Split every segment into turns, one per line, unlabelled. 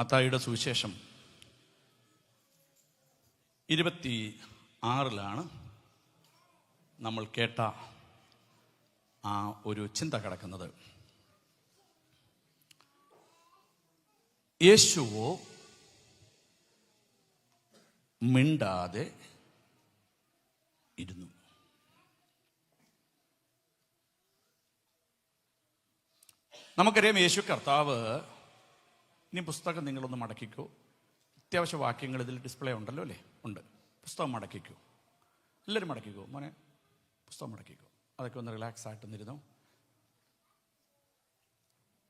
മത്തായിയുടെ സുവിശേഷം 26 നമ്മൾ കേട്ട ആ ഒരു ചിന്ത കിടക്കുന്നത്. യേശുവോ മിണ്ടാതെ ഇരുന്നു. നമുക്കറിയാം, യേശു കർത്താവ്, ഇനി പുസ്തകം നിങ്ങളൊന്ന് മടക്കിക്കോ. അത്യാവശ്യ വാക്യങ്ങൾ ഇതിൽ ഡിസ്പ്ലേ ഉണ്ടല്ലോ അല്ലേ? ഉണ്ട്. പുസ്തകം മടക്കിക്കോ, എല്ലാവരും മടക്കിക്കോ. മോനെ, പുസ്തകം മടക്കിക്കോ. അതൊക്കെ ഒന്ന് റിലാക്സ് ആയിട്ടൊന്നിരുന്നു.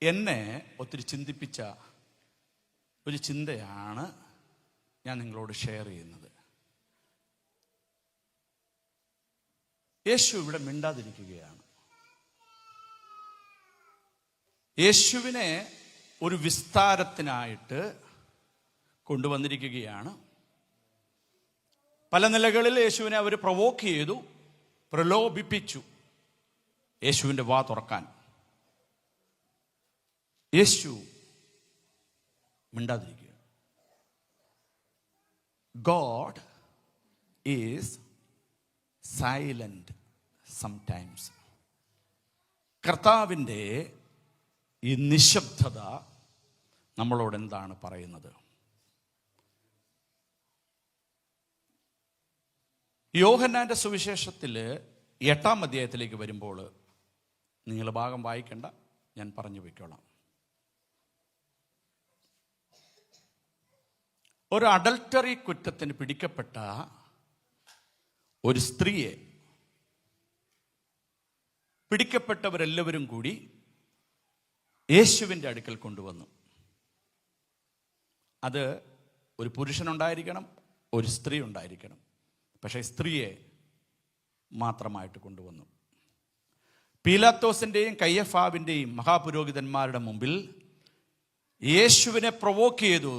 എന്നെ ഒത്തിരി ചിന്തിപ്പിച്ച ഒരു ചിന്തയാണ് ഞാൻ നിങ്ങളോട് ഷെയർ ചെയ്യുന്നത്. യേശു ഇവിടെ മിണ്ടാതിരിക്കുകയാണ്. യേശുവിനെ ഒരു വിസ്താരത്തിനായിട്ട് കൊണ്ടുവന്നിരിക്കുകയാണ്. പല നിലകളിൽ യേശുവിനെ അവർ പ്രൊവോക്ക് ചെയ്തു, പ്രലോഭിപ്പിച്ചു യേശുവിൻ്റെ വാ തുറക്കാൻ. യേശു മിണ്ടാതിരിക്കുക. God is silent sometimes. കർത്താവിൻ്റെ ഈ നിശബ്ദത നമ്മളോട് എന്താണ് പറയുന്നത്? യോഹന്നാന്റെ സുവിശേഷത്തിൽ 8-ാം അധ്യായത്തിലേക്ക് വരുമ്പോൾ, നിങ്ങൾ ഭാഗം വായിക്കണ്ട, ഞാൻ പറഞ്ഞു വയ്ക്കോളാം. ഒരു അഡൾട്ടറി കുറ്റത്തിന് പിടിക്കപ്പെട്ട ഒരു സ്ത്രീയെ പിടിക്കപ്പെട്ടവരെല്ലാവരും കൂടി യേശുവിൻ്റെ അടുക്കൽ കൊണ്ടുവന്നു. അത് ഒരു പുരുഷനുണ്ടായിരിക്കണം, ഒരു സ്ത്രീ ഉണ്ടായിരിക്കണം. പക്ഷേ സ്ത്രീയെ മാത്രമായിട്ട് കൊണ്ടുവന്നു. പീലാത്തോസിൻ്റെയും കയ്യഫാവിൻ്റെയും മഹാപുരോഹിതന്മാരുടെ മുമ്പിൽ യേശുവിനെ പ്രൊവോക്ക് ചെയ്തു.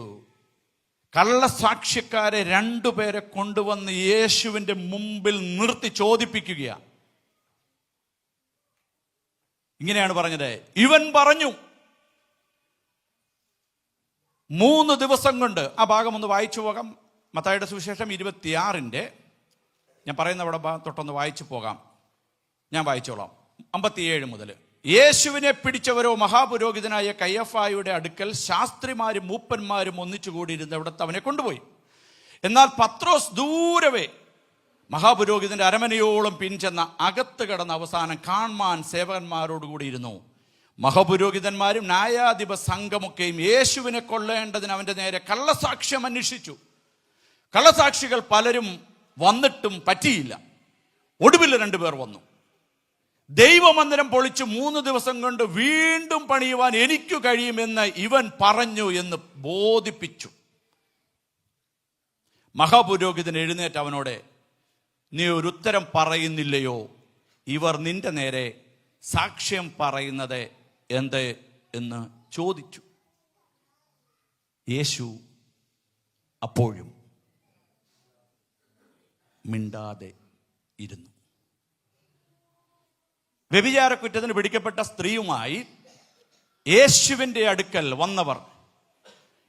കള്ളസാക്ഷ്യക്കാരെ 2 പേരെ കൊണ്ടുവന്ന് യേശുവിൻ്റെ മുമ്പിൽ നിർത്തി ചോദിപ്പിക്കുകയാണ്. ഇങ്ങനെയാണ് പറഞ്ഞത്. ഇവൻ പറഞ്ഞു 3 ദിവസം കൊണ്ട്. ആ ഭാഗം ഒന്ന് വായിച്ചു പോകാം. മത്തായിയുടെ സുവിശേഷം 26, ഞാൻ പറയുന്ന അവിടെ തൊട്ടൊന്ന് വായിച്ചു പോകാം. ഞാൻ വായിച്ചോളാം. 57 മുതൽ. യേശുവിനെ പിടിച്ചവരോ മഹാപുരോഹിതനായ കയ്യഫായുടെ അടുക്കൽ ശാസ്ത്രിമാരും മൂപ്പന്മാരും ഒന്നിച്ചുകൂടിയിരുന്ന് അവിടുത്തെ അവനെ കൊണ്ടുപോയി. എന്നാൽ പത്രോസ് ദൂരവേ മഹാപുരോഹിതന്റെ അരമനയോളം പിൻചെന്ന അകത്ത് കടന്ന അവസാനം കാണാൻ സേവകന്മാരോടുകൂടി ഇരുന്നു. മഹാപുരോഹിതന്മാരും ന്യായാധിപ സംഘമൊക്കെയും യേശുവിനെ കൊല്ലേണ്ടതിന് അവന്റെ നേരെ കള്ളസാക്ഷ്യം അന്വേഷിച്ചു. കള്ളസാക്ഷികൾ പലരും വന്നിട്ടും പറ്റിയില്ല. ഒടുവിൽ 2 പേർ വന്നു. ദൈവമന്ദിരം പൊളിച്ച് 3 ദിവസം കൊണ്ട് വീണ്ടും പണിയുവാൻ എനിക്കു കഴിയുമെന്ന് ഇവൻ പറഞ്ഞു എന്ന് ബോധിപ്പിച്ചു. മഹാപുരോഹിതൻ എഴുന്നേറ്റ് അവനോട്, നീ ഒരു ഉത്തരം പറയുന്നില്ലയോ? ഇവർ നിന്റെ നേരെ സാക്ഷ്യം പറയുന്നത് എന്ത് എന്ന് ചോദിച്ചു. യേശു അപ്പോഴും മിണ്ടാതെ ഇരുന്നു. വ്യഭിചാരക്കുറ്റത്തിന് പിടിക്കപ്പെട്ട സ്ത്രീയുമായി യേശുവിൻ്റെ അടുക്കൽ വന്നവർ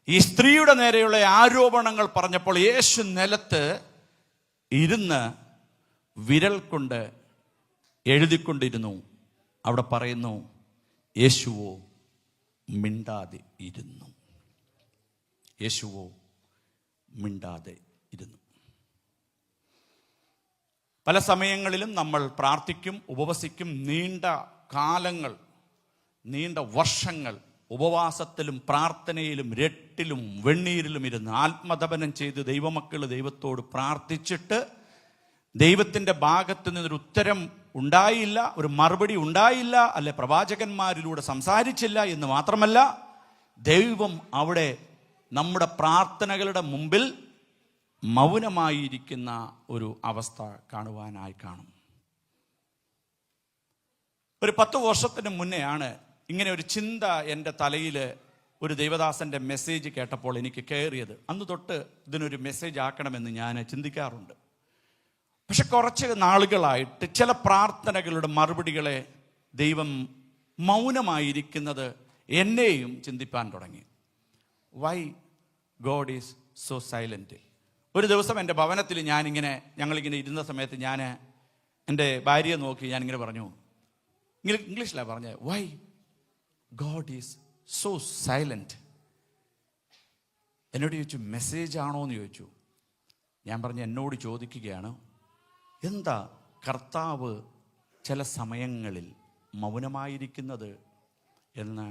ഈ സ്ത്രീയുടെ നേരെയുള്ള ആരോപണങ്ങൾ പറഞ്ഞപ്പോൾ യേശു നിലത്ത് ഇരുന്ന് വിരൽ കൊണ്ട് എഴുതിക്കൊണ്ടിരുന്നു. അവിടെ പറയുന്നു, യേശുവോ മിണ്ടാതെ ഇരുന്നു. യേശുവോ മിണ്ടാതെ ഇരുന്നു. പല സമയങ്ങളിലും നമ്മൾ പ്രാർത്ഥിക്കും, ഉപവസിക്കും. നീണ്ട കാലങ്ങൾ, നീണ്ട വർഷങ്ങൾ ഉപവാസത്തിലും പ്രാർത്ഥനയിലും രട്ടിലും വെണ്ണീരിലും ഇരുന്ന് ആത്മതപനം ചെയ്ത് ദൈവമക്കൾ ദൈവത്തോട് പ്രാർത്ഥിച്ചിട്ട് ദൈവത്തിൻ്റെ ഭാഗത്ത് നിന്നൊരു ഉത്തരം ഉണ്ടായില്ല, ഒരു മറുപടി ഉണ്ടായില്ല, അല്ലെ പ്രവാചകന്മാരിലൂടെ സംസാരിച്ചില്ല എന്ന് മാത്രമല്ല, ദൈവം അവിടെ നമ്മുടെ പ്രാർത്ഥനകളുടെ മുമ്പിൽ മൗനമായിരിക്കുന്ന ഒരു അവസ്ഥ കാണുവാനായി കാണും. ഒരു 10 വർഷത്തിന് മുന്നെയാണ് ഇങ്ങനെ ഒരു ചിന്ത എൻ്റെ തലയിൽ, ഒരു ദൈവദാസൻ്റെ മെസ്സേജ് കേട്ടപ്പോൾ എനിക്ക് കയറിയത്. അന്ന് തൊട്ട് ഇതിനൊരു മെസ്സേജ് ആക്കണമെന്ന് ഞാൻ ചിന്തിക്കാറുണ്ട്. പക്ഷെ കുറച്ച് നാളുകളായിട്ട് ചില പ്രാർത്ഥനകളുടെ മറുപടികളെ ദൈവം മൗനമായിരിക്കുന്നത് എന്നെയും ചിന്തിപ്പാൻ തുടങ്ങി. Why God is so silent. ഒരു ദിവസം എൻ്റെ ഭവനത്തിൽ ഞങ്ങളിങ്ങനെ ഇരുന്ന സമയത്ത് ഞാൻ എൻ്റെ ഭാര്യയെ നോക്കി ഞാനിങ്ങനെ പറഞ്ഞു, ഇംഗ്ലീഷിലാണ് പറഞ്ഞത്, why God is so silent. എന്നോട് ചോദിച്ചു, മെസ്സേജ് ആണോ എന്ന് ചോദിച്ചു. ഞാൻ പറഞ്ഞു, എന്നോട് ചോദിക്കുകയാണ്, എന്താ കർത്താവ് ചില സമയങ്ങളിൽ മൗനമായിരിക്കുന്നത് എന്ന്.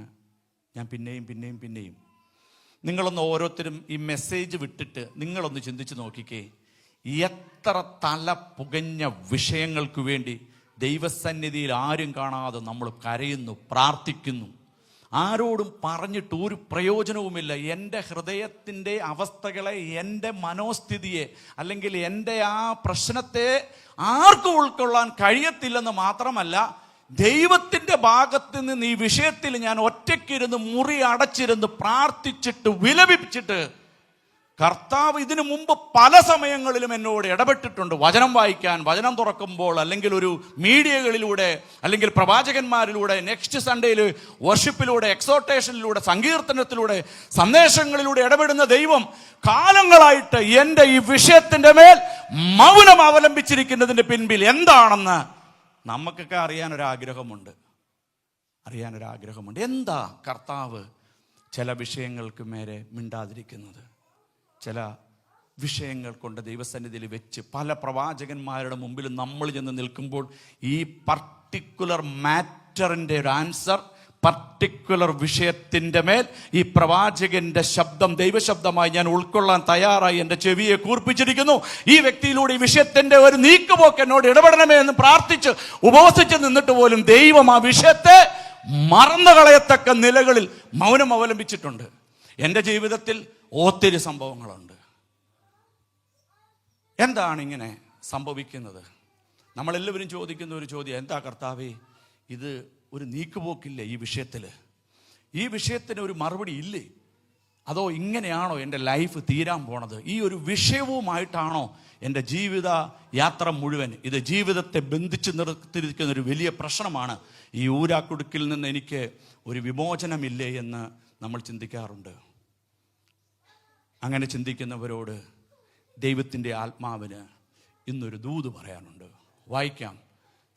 ഞാൻ പിന്നെയും നിങ്ങളൊന്ന് ഓരോരുത്തരും ഈ മെസ്സേജ് വിട്ടിട്ട് നിങ്ങളൊന്ന് ചിന്തിച്ച് നോക്കിക്കേ, എത്ര തല പുകഞ്ഞ വിഷയങ്ങൾക്ക് വേണ്ടി ദൈവസന്നിധിയിൽ ആരും കാണാതെ നമ്മൾ കരയുന്നു, പ്രാർത്ഥിക്കുന്നു. ആരോടും പറഞ്ഞിട്ട് ഒരു പ്രയോജനവുമില്ല. എൻ്റെ ഹൃദയത്തിൻ്റെ അവസ്ഥകളെ, എൻ്റെ മനോസ്ഥിതിയെ, അല്ലെങ്കിൽ എൻ്റെ ആ പ്രശ്നത്തെ ആർക്കും ഉൾക്കൊള്ളാൻ കഴിയത്തില്ലെന്ന് മാത്രമല്ല, ദൈവത്തിൻ്റെ ഭാഗത്ത് നിന്ന് ഈ വിഷയത്തിൽ ഞാൻ ഒറ്റയ്ക്കിരുന്ന് മുറി അടച്ചിരുന്ന് പ്രാർത്ഥിച്ചിട്ട് വിലപിച്ചിട്ട് കർത്താവ് ഇതിനു മുമ്പ് പല സമയങ്ങളിലും എന്നോട് ഇടപെട്ടിട്ടുണ്ട്. വചനം വായിക്കാൻ, വചനം തുറക്കുമ്പോൾ, അല്ലെങ്കിൽ ഒരു മീഡിയകളിലൂടെ, അല്ലെങ്കിൽ പ്രവാചകന്മാരിലൂടെ, നെക്സ്റ്റ് സൺഡേയിൽ വർഷിപ്പിലൂടെ, എക്സോട്ടേഷനിലൂടെ, സങ്കീർത്തനത്തിലൂടെ, സന്ദേശങ്ങളിലൂടെ ഇടപെടുന്ന ദൈവം കാലങ്ങളായിട്ട് എൻ്റെ ഈ വിഷയത്തിൻ്റെ മേൽ മൗനം അവലംബിച്ചിരിക്കുന്നതിൻ്റെ പിൻപിൽ എന്താണെന്ന് നമുക്കൊക്കെ അറിയാനൊരാഗ്രഹമുണ്ട്. എന്താ കർത്താവ് ചില വിഷയങ്ങൾക്ക് മേലെ മിണ്ടാതിരിക്കുന്നത്? ചില വിഷയങ്ങൾ കൊണ്ട് ദൈവസന്നിധിയിൽ വെച്ച് പല പ്രവാചകന്മാരുടെ മുമ്പിൽ നമ്മൾ ചെന്ന് നിൽക്കുമ്പോൾ ഈ പർട്ടിക്കുലർ മാറ്ററിൻ്റെ ഒരു ആൻസർ, പർട്ടിക്കുലർ വിഷയത്തിൻ്റെ മേൽ ഈ പ്രവാചകന്റെ ശബ്ദം ദൈവശബ്ദമായി ഞാൻ ഉൾക്കൊള്ളാൻ തയ്യാറായി എൻ്റെ ചെവിയെ കൂർപ്പിച്ചിരിക്കുന്നു. ഈ വ്യക്തിയിലൂടെ ഈ വിഷയത്തിൻ്റെ ഒരു നീക്കുപോക്ക് എന്നോട് ഇടപെടണമേ എന്ന് പ്രാർത്ഥിച്ച് ഉപവസിച്ച് നിന്നിട്ട് പോലും ദൈവം ആ വിഷയത്തെ മറന്നു കളയത്തക്ക നിലകളിൽ മൗനം അവലംബിച്ചിട്ടുണ്ട്. എൻ്റെ ജീവിതത്തിൽ ഒത്തിരി സംഭവങ്ങളുണ്ട്. എന്താണ് ഇങ്ങനെ സംഭവിക്കുന്നത്? നമ്മളെല്ലാവരും ചോദിക്കുന്ന ഒരു ചോദ്യം, എന്താ കർത്താവേ ഇത് ഒരു നീക്കുപോക്കില്ലേ ഈ വിഷയത്തിന് ഒരു മറുപടി ഇല്ലേ? അതോ ഇങ്ങനെയാണോ എൻ്റെ ലൈഫ് തീരാൻ പോണത്? ഈ ഒരു വിഷയവുമായിട്ടാണോ എൻ്റെ ജീവിത യാത്ര മുഴുവൻ? ഇത് ജീവിതത്തെ ബന്ധിച്ച് നിർത്തിയിരിക്കുന്ന ഒരു വലിയ പ്രശ്നമാണ്. ഈ ഊരാക്കുടുക്കിൽ നിന്ന് എനിക്ക് ഒരു വിമോചനമില്ലേ എന്ന് നമ്മൾ ചിന്തിക്കാറുണ്ട്. അങ്ങനെ ചിന്തിക്കുന്നവരോട് ദൈവത്തിൻ്റെ ആത്മാവിന് ഇന്നൊരു ദൂത് പറയാനുണ്ട്. വായിക്കാം.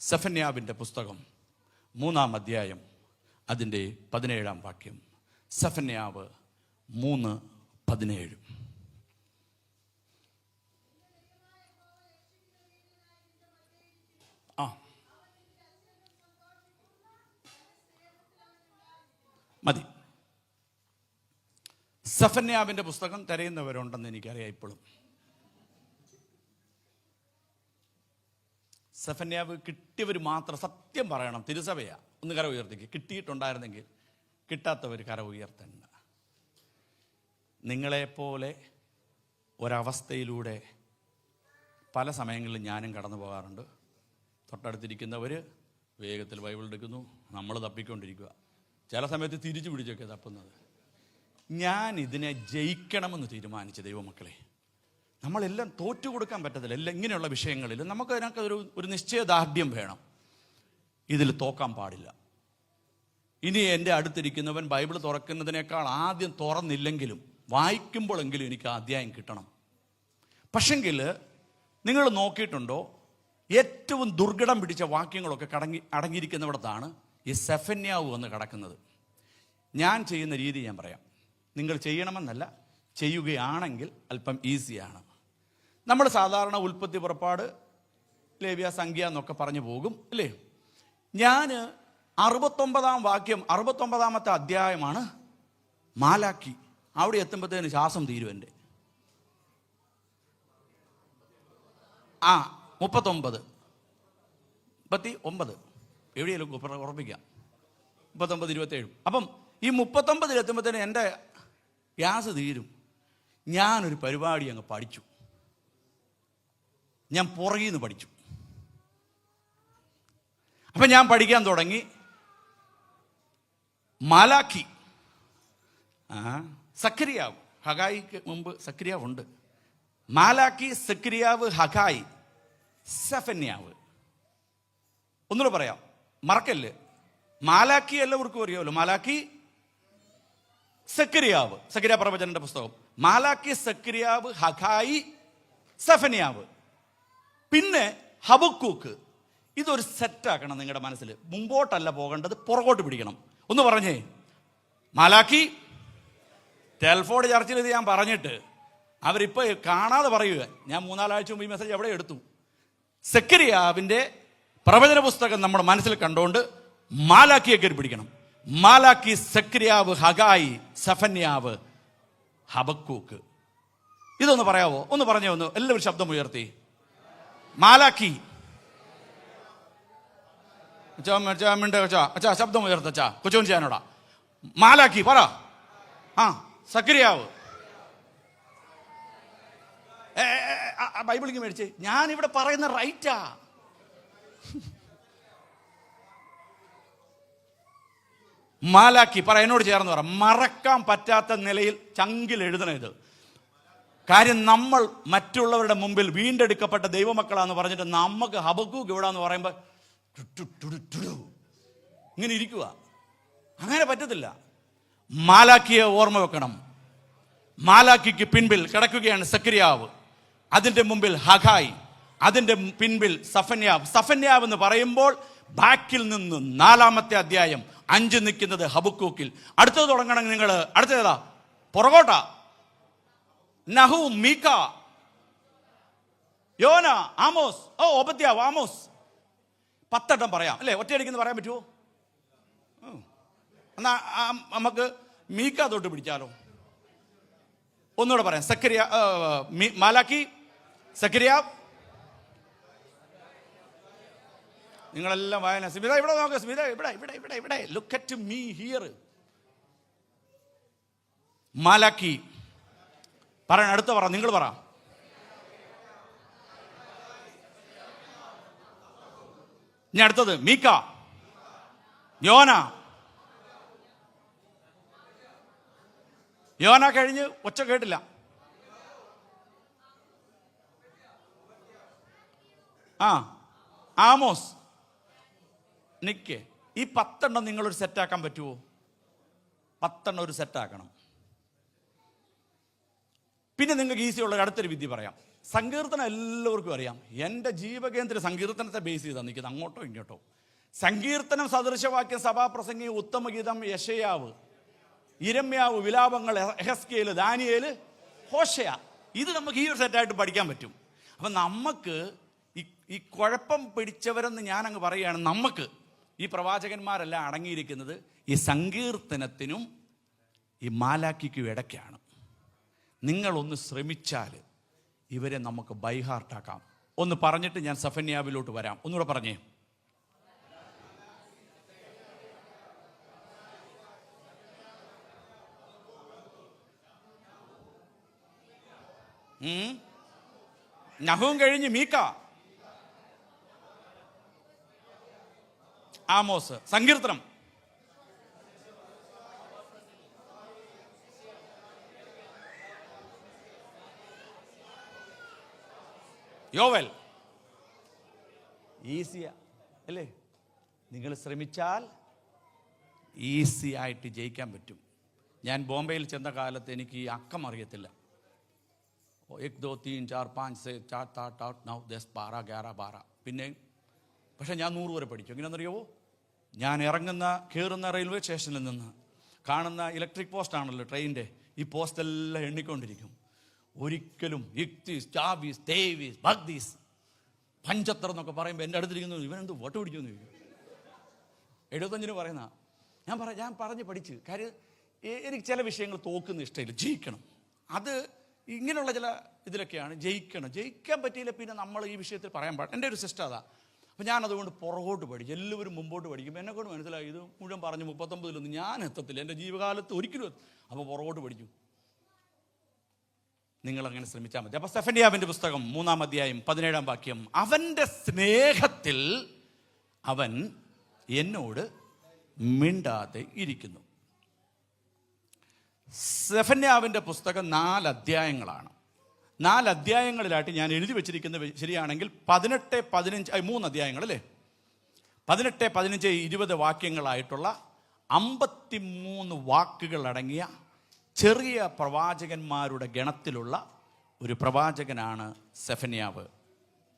സെഫന്യാവിൻ്റെ പുസ്തകം 3-ാം അധ്യായം അതിൻ്റെ 17-ാം വാക്യം. സെഫന്യാവ് 3:17. മതി. സെഫന്യാവിൻ്റെ പുസ്തകം തിരയുന്നവരുണ്ടെന്ന് എനിക്കറിയാം. ഇപ്പോഴും സെഫന്യാവ് കിട്ടിയവർ മാത്രം സത്യം പറയണം. തിരുസഭയാ, ഒന്ന് കര ഉയർത്തിക്ക്. കിട്ടിയിട്ടുണ്ടായിരുന്നെങ്കിൽ കിട്ടാത്തവർ കര ഉയർത്തണ്ട. നിങ്ങളെപ്പോലെ ഒരവസ്ഥയിലൂടെ പല സമയങ്ങളിലും ഞാനും കടന്നു പോകാറുണ്ട്. തൊട്ടടുത്തിരിക്കുന്നവർ വേഗത്തിൽ ബൈബിൾ എടുക്കുന്നു, നമ്മൾ തപ്പിക്കൊണ്ടിരിക്കുക. ചില സമയത്ത് തിരിച്ചു പിടിച്ചൊക്കെ തപ്പുന്നത്. ഞാൻ ഇതിനെ ജയിക്കണമെന്ന് തീരുമാനിച്ച ദൈവമക്കളെ, നമ്മളെല്ലാം തോറ്റു കൊടുക്കാൻ പറ്റത്തില്ല. എല്ലാം ഇങ്ങനെയുള്ള വിഷയങ്ങളിൽ നമുക്ക് അതിനൊക്കെ ഒരു നിശ്ചയദാർഢ്യം വേണം. ഇതിൽ തോക്കാൻ പാടില്ല. ഇനി എൻ്റെ അടുത്തിരിക്കുന്നവൻ ബൈബിൾ തുറക്കുന്നതിനേക്കാൾ ആദ്യം തുറന്നില്ലെങ്കിലും വായിക്കുമ്പോഴെങ്കിലും എനിക്ക് ആ അധ്യായം കിട്ടണം. പക്ഷെങ്കിൽ നിങ്ങൾ നോക്കിയിട്ടുണ്ടോ, ഏറ്റവും ദുർഘടം പിടിച്ച വാക്യങ്ങളൊക്കെ അടങ്ങിയിരിക്കുന്നിടത്താണ് ഈ സെഫന്യാവ് വന്ന് കിടക്കുന്നത്. ഞാൻ ചെയ്യുന്ന രീതി ഞാൻ പറയാം. നിങ്ങൾ ചെയ്യണമെന്നല്ല, ചെയ്യുകയാണെങ്കിൽ അല്പം ഈസിയാണ്. നമ്മൾ സാധാരണ ഉൽപ്പത്തി, പുറപ്പാട്, ലേവ്യ, സംഖ്യ എന്നൊക്കെ പറഞ്ഞു പോകും അല്ലേ? ഞാൻ 69-ാം വാക്യം, 69-ാമത്തെ അധ്യായമാണ് മാലാക്കി. അവിടെ എത്തുമ്പോഴത്തേന് ശ്വാസം തീരും എൻ്റെ. 39 എവിടെയെങ്കിലും ഉറപ്പിക്കാം. 39, 27. അപ്പം ഈ 39 എത്തുമ്പോഴത്തേന് എൻ്റെ ഗ്യാസ് തീരും. ഞാനൊരു പരിപാടി അങ്ങ് പഠിച്ചു. ഞാൻ പുറകിൽ നിന്ന് പഠിച്ചു. അപ്പം ഞാൻ പഠിക്കാൻ തുടങ്ങി. മാലാക്കി, സക്കരിയാവ്, ഹഗായിക്ക് മുമ്പ് സക്കരിയാവ് ഉണ്ട്. മാലാക്കി, സക്കരിയാവ്, ഹഗായി, സെഫന്യാവ്. ഒന്നുകൂടെ പറയാം, മറക്കല്ല്. മാലാക്കി എല്ലാവർക്കും അറിയാമല്ലോ. മാലാക്കി, സെക്കരിയാവ്, സെക്കരിയ പ്രവചനന്റെ പുസ്തകം, മാലാക്കി, സെക്കരിയാവ്, ഹഗായി, സെഫന്യാവ്, പിന്നെ ഹബക്കൂക്ക്. ഇതൊരു സെറ്റാക്കണം നിങ്ങളുടെ മനസ്സിൽ. മുമ്പോട്ടല്ല പോകേണ്ടത്, പുറകോട്ട് പിടിക്കണം. ഒന്ന് പറഞ്ഞേ. മാലാക്കി, ടെൽഫോർഡ് ചർച്ചിൽ ഇത് ഞാൻ പറഞ്ഞിട്ട് അവരിപ്പോൾ കാണാതെ പറയുക. ഞാൻ 3-4 ആഴ്ച മുമ്പ് ഈ മെസ്സേജ് എവിടെ എടുത്തു. സെക്കരിയാവിൻ്റെ പ്രവചന പുസ്തകം നമ്മുടെ മനസ്സിൽ കണ്ടുകൊണ്ട് മാലാക്കിയെ കയറി പിടിക്കണം. മാലാക്കി, സെക്കരിയാവ്, ഹഗായി, സെഫന്യാവ്, ഹബക്കൂക്ക്. ഇതൊന്ന് പറയാവോ? ഒന്ന് പറഞ്ഞേ, ഒന്ന് എല്ലാവരും ശബ്ദം ഉയർത്തി. മാലാക്കി, ശബ്ദം ഉയർത്തച്ചാ കൊച്ചോൻ ചെയ്യാനോടാ. മാലാക്കി പറ. സെക്കരിയാവ്. ബൈബിളിങ് മേടിച്ച് ഞാനിവിടെ പറയുന്ന റൈറ്റാ. മാലാക്കി പറ, എന്നോട് ചേർന്ന് പറ. മറക്കാൻ പറ്റാത്ത നിലയിൽ ചങ്കിൽ എഴുതണം ഇത്. കാര്യം നമ്മൾ മറ്റുള്ളവരുടെ മുമ്പിൽ വീണ്ടെടുക്കപ്പെട്ട ദൈവമക്കളാന്ന് പറഞ്ഞിട്ട് നമുക്ക് ഹബക്കൂക്ക് എവിടാന്ന് പറയുമ്പോൾ ഇങ്ങനെ ഇരിക്കുക. അങ്ങനെ പറ്റത്തില്ല. മാലാക്കിയെ ഓർമ്മ വെക്കണം. മാലാക്കിക്ക് പിൻപിൽ കിടക്കുകയാണ് സെക്കരിയാവ്, അതിൻ്റെ മുമ്പിൽ ഹഗായി, അതിൻ്റെ പിൻപിൽ സഫന്യാവ്. സഫന്യാവ് എന്ന് പറയുമ്പോൾ ബാക്കിൽ നിന്ന് 4-ാമത്തെ അധ്യായം 5 നിൽക്കുന്നത് ഹബക്കൂക്കിൽ. അടുത്തത് തുടങ്ങണം നിങ്ങൾ. അടുത്തതാ പുറകോട്ടാ. നഹൂം, മീക, യോന, ആമോസ്. ഓബദ്യാവ്, ആമോസ്. 10 എണ്ണം പറയാം അല്ലേ? ഒറ്റയടിക്കെന്ന് പറയാൻ പറ്റുമോ? എന്നാ നമുക്ക് മീക തൊട്ട് പിടിച്ചാലോ? ഒന്നുകൂടെ പറയാം. സെക്കരിയ, മാലാക്കി, സെക്കരിയാവ്. നിങ്ങളെല്ലാം വായന. സ്മിത ഇവിടെ നോക്കുക. സ്മിത ഇവിടെ ഇവിടെ ഇവിടെ ഇവിടെ ലുക്ക് അറ്റ് മീ ഹിയർ. മാലാക്കി പറയണം. അടുത്ത പറ, നിങ്ങൾ പറ. ഇനി അടുത്തത് മീക, യോന. യോന കഴിഞ്ഞ് ഒച്ച കേട്ടില്ല. ആമോസ്. നിക്ക്. ഈ 10 എണ്ണം നിങ്ങളൊരു സെറ്റാക്കാൻ പറ്റുമോ? 10 എണ്ണം ഒരു സെറ്റാക്കണം. പിന്നെ നിങ്ങൾക്ക് ഈസിയുള്ള അടുത്തൊരു വിദ്യ പറയാം. സങ്കീർത്തനം എല്ലാവർക്കും അറിയാം. എൻ്റെ ജീവകേന്ദ്ര സങ്കീർത്തനത്തെ ബേസ് ചെയ്താണ് നിൽക്കുന്നത്, അങ്ങോട്ടോ ഇങ്ങോട്ടോ. സങ്കീർത്തനം, സദൃശവാക്യം, സഭാപ്രസംഗി, ഉത്തമഗീതം, യെശയ്യാവ്, ഇരമ്യാവ്, വിലാപങ്ങൾ, എഹെസ്കേൽ, ദാനിയേൽ, ഹോശയ. ഇത് നമുക്ക് ഈ ഒരു സെറ്റായിട്ട് പഠിക്കാൻ പറ്റും. അപ്പം നമുക്ക് ഈ കുഴപ്പം പിടിച്ചവരെന്ന് ഞാനങ്ങ് പറയുകയാണ്. നമുക്ക് ഈ പ്രവാചകന്മാരെല്ലാം അടങ്ങിയിരിക്കുന്നത് ഈ സങ്കീർത്തനത്തിനും ഈ മാലാക്കിക്കും ഇടയ്ക്കാണ്. നിങ്ങളൊന്ന് ശ്രമിച്ചാൽ ഇവരെ നമുക്ക് ബൈഹാർട്ടാക്കാം. ഒന്ന് പറഞ്ഞിട്ട് ഞാൻ സഫന്യാവിലോട്ട് വരാം. ഒന്നുകൂടെ പറഞ്ഞേ. നഹൂം കഴിഞ്ഞ് മീക, ആമോസ്. സങ്കീർത്തനം, യോവൽ. ഈസിയാ അല്ലേ? നിങ്ങൾ ശ്രമിച്ചാൽ ഈസി ആയിട്ട് ജയിക്കാൻ പറ്റും. ഞാൻ ബോംബെയിൽ ചെന്ന കാലത്ത് എനിക്ക് ഈ അക്കം അറിയത്തില്ല. 1 2 3 4 5 6 7 8 9 10 12 11 12. പിന്നെ പക്ഷേ ഞാൻ 100 വരെ പഠിച്ചു. എങ്ങനെയാണെന്നറിയാവോ? ഞാൻ കയറുന്ന റെയിൽവേ സ്റ്റേഷനിൽ നിന്ന് കാണുന്ന ഇലക്ട്രിക് പോസ്റ്റാണല്ലോ ട്രെയിനിൻ്റെ, ഈ പോസ്റ്റെല്ലാം എണ്ണിക്കൊണ്ടിരിക്കും. ഒരിക്കലും ഇക്തീസ്, ചാബീസ്, തേവീസ്, ഭഗ്ദീസ്, പഞ്ചത്ര എന്നൊക്കെ പറയുമ്പോൾ എൻ്റെ അടുത്തിരിക്കുന്നു, ഇവനെന്ത് വോട്ട് പിടിക്കുമെന്ന് ചോദിക്കും. 75 പറയുന്ന ഞാൻ പറഞ്ഞ് പഠിച്ച്. കാര്യം എനിക്ക് ചില വിഷയങ്ങൾ തോക്കുന്ന ഇഷ്ടമില്ല, ജയിക്കണം. അത് ഇങ്ങനെയുള്ള ചില ഇതിലൊക്കെയാണ് ജയിക്കാൻ പറ്റിയില്ല. പിന്നെ നമ്മൾ ഈ വിഷയത്തിൽ പറയാൻ പാടില്ല. എൻ്റെ ഒരു സിസ്റ്റം അതാ. അപ്പം ഞാനതുകൊണ്ട് പുറകോട്ട് പഠിച്ചു. എല്ലാവരും മുമ്പോട്ട് പഠിക്കും. എന്നെക്കൊണ്ട് മനസ്സിലായി ഇത് മുഴുവൻ പറഞ്ഞ് 39 ഞാൻ എത്തത്തില്ല, എൻ്റെ ജീവകാലത്ത് ഒരിക്കലും. അപ്പോൾ പുറകോട്ട് പഠിച്ചു. നിങ്ങളങ്ങനെ ശ്രമിച്ചാൽ മതി. അപ്പോൾ സെഫന്യാവിൻ്റെ പുസ്തകം 3-ാം അധ്യായം 17-ാം വാക്യം. അവൻ്റെ സ്നേഹത്തിൽ അവൻ എന്നോട് മിണ്ടാതെ ഇരിക്കുന്നു. സെഫന്യാവിൻ്റെ പുസ്തകം 4 അധ്യായങ്ങളാണ്. 4 അധ്യായങ്ങളിലായിട്ട് ഞാൻ എഴുതി വെച്ചിരിക്കുന്നത് ശരിയാണെങ്കിൽ 18, 15, 3 അധ്യായങ്ങൾ അല്ലേ? 18, 15, 20 വാക്യങ്ങളായിട്ടുള്ള 53 വാക്കുകൾ അടങ്ങിയ ചെറിയ പ്രവാചകന്മാരുടെ ഗണത്തിലുള്ള ഒരു പ്രവാചകനാണ് സെഫന്യാവ്.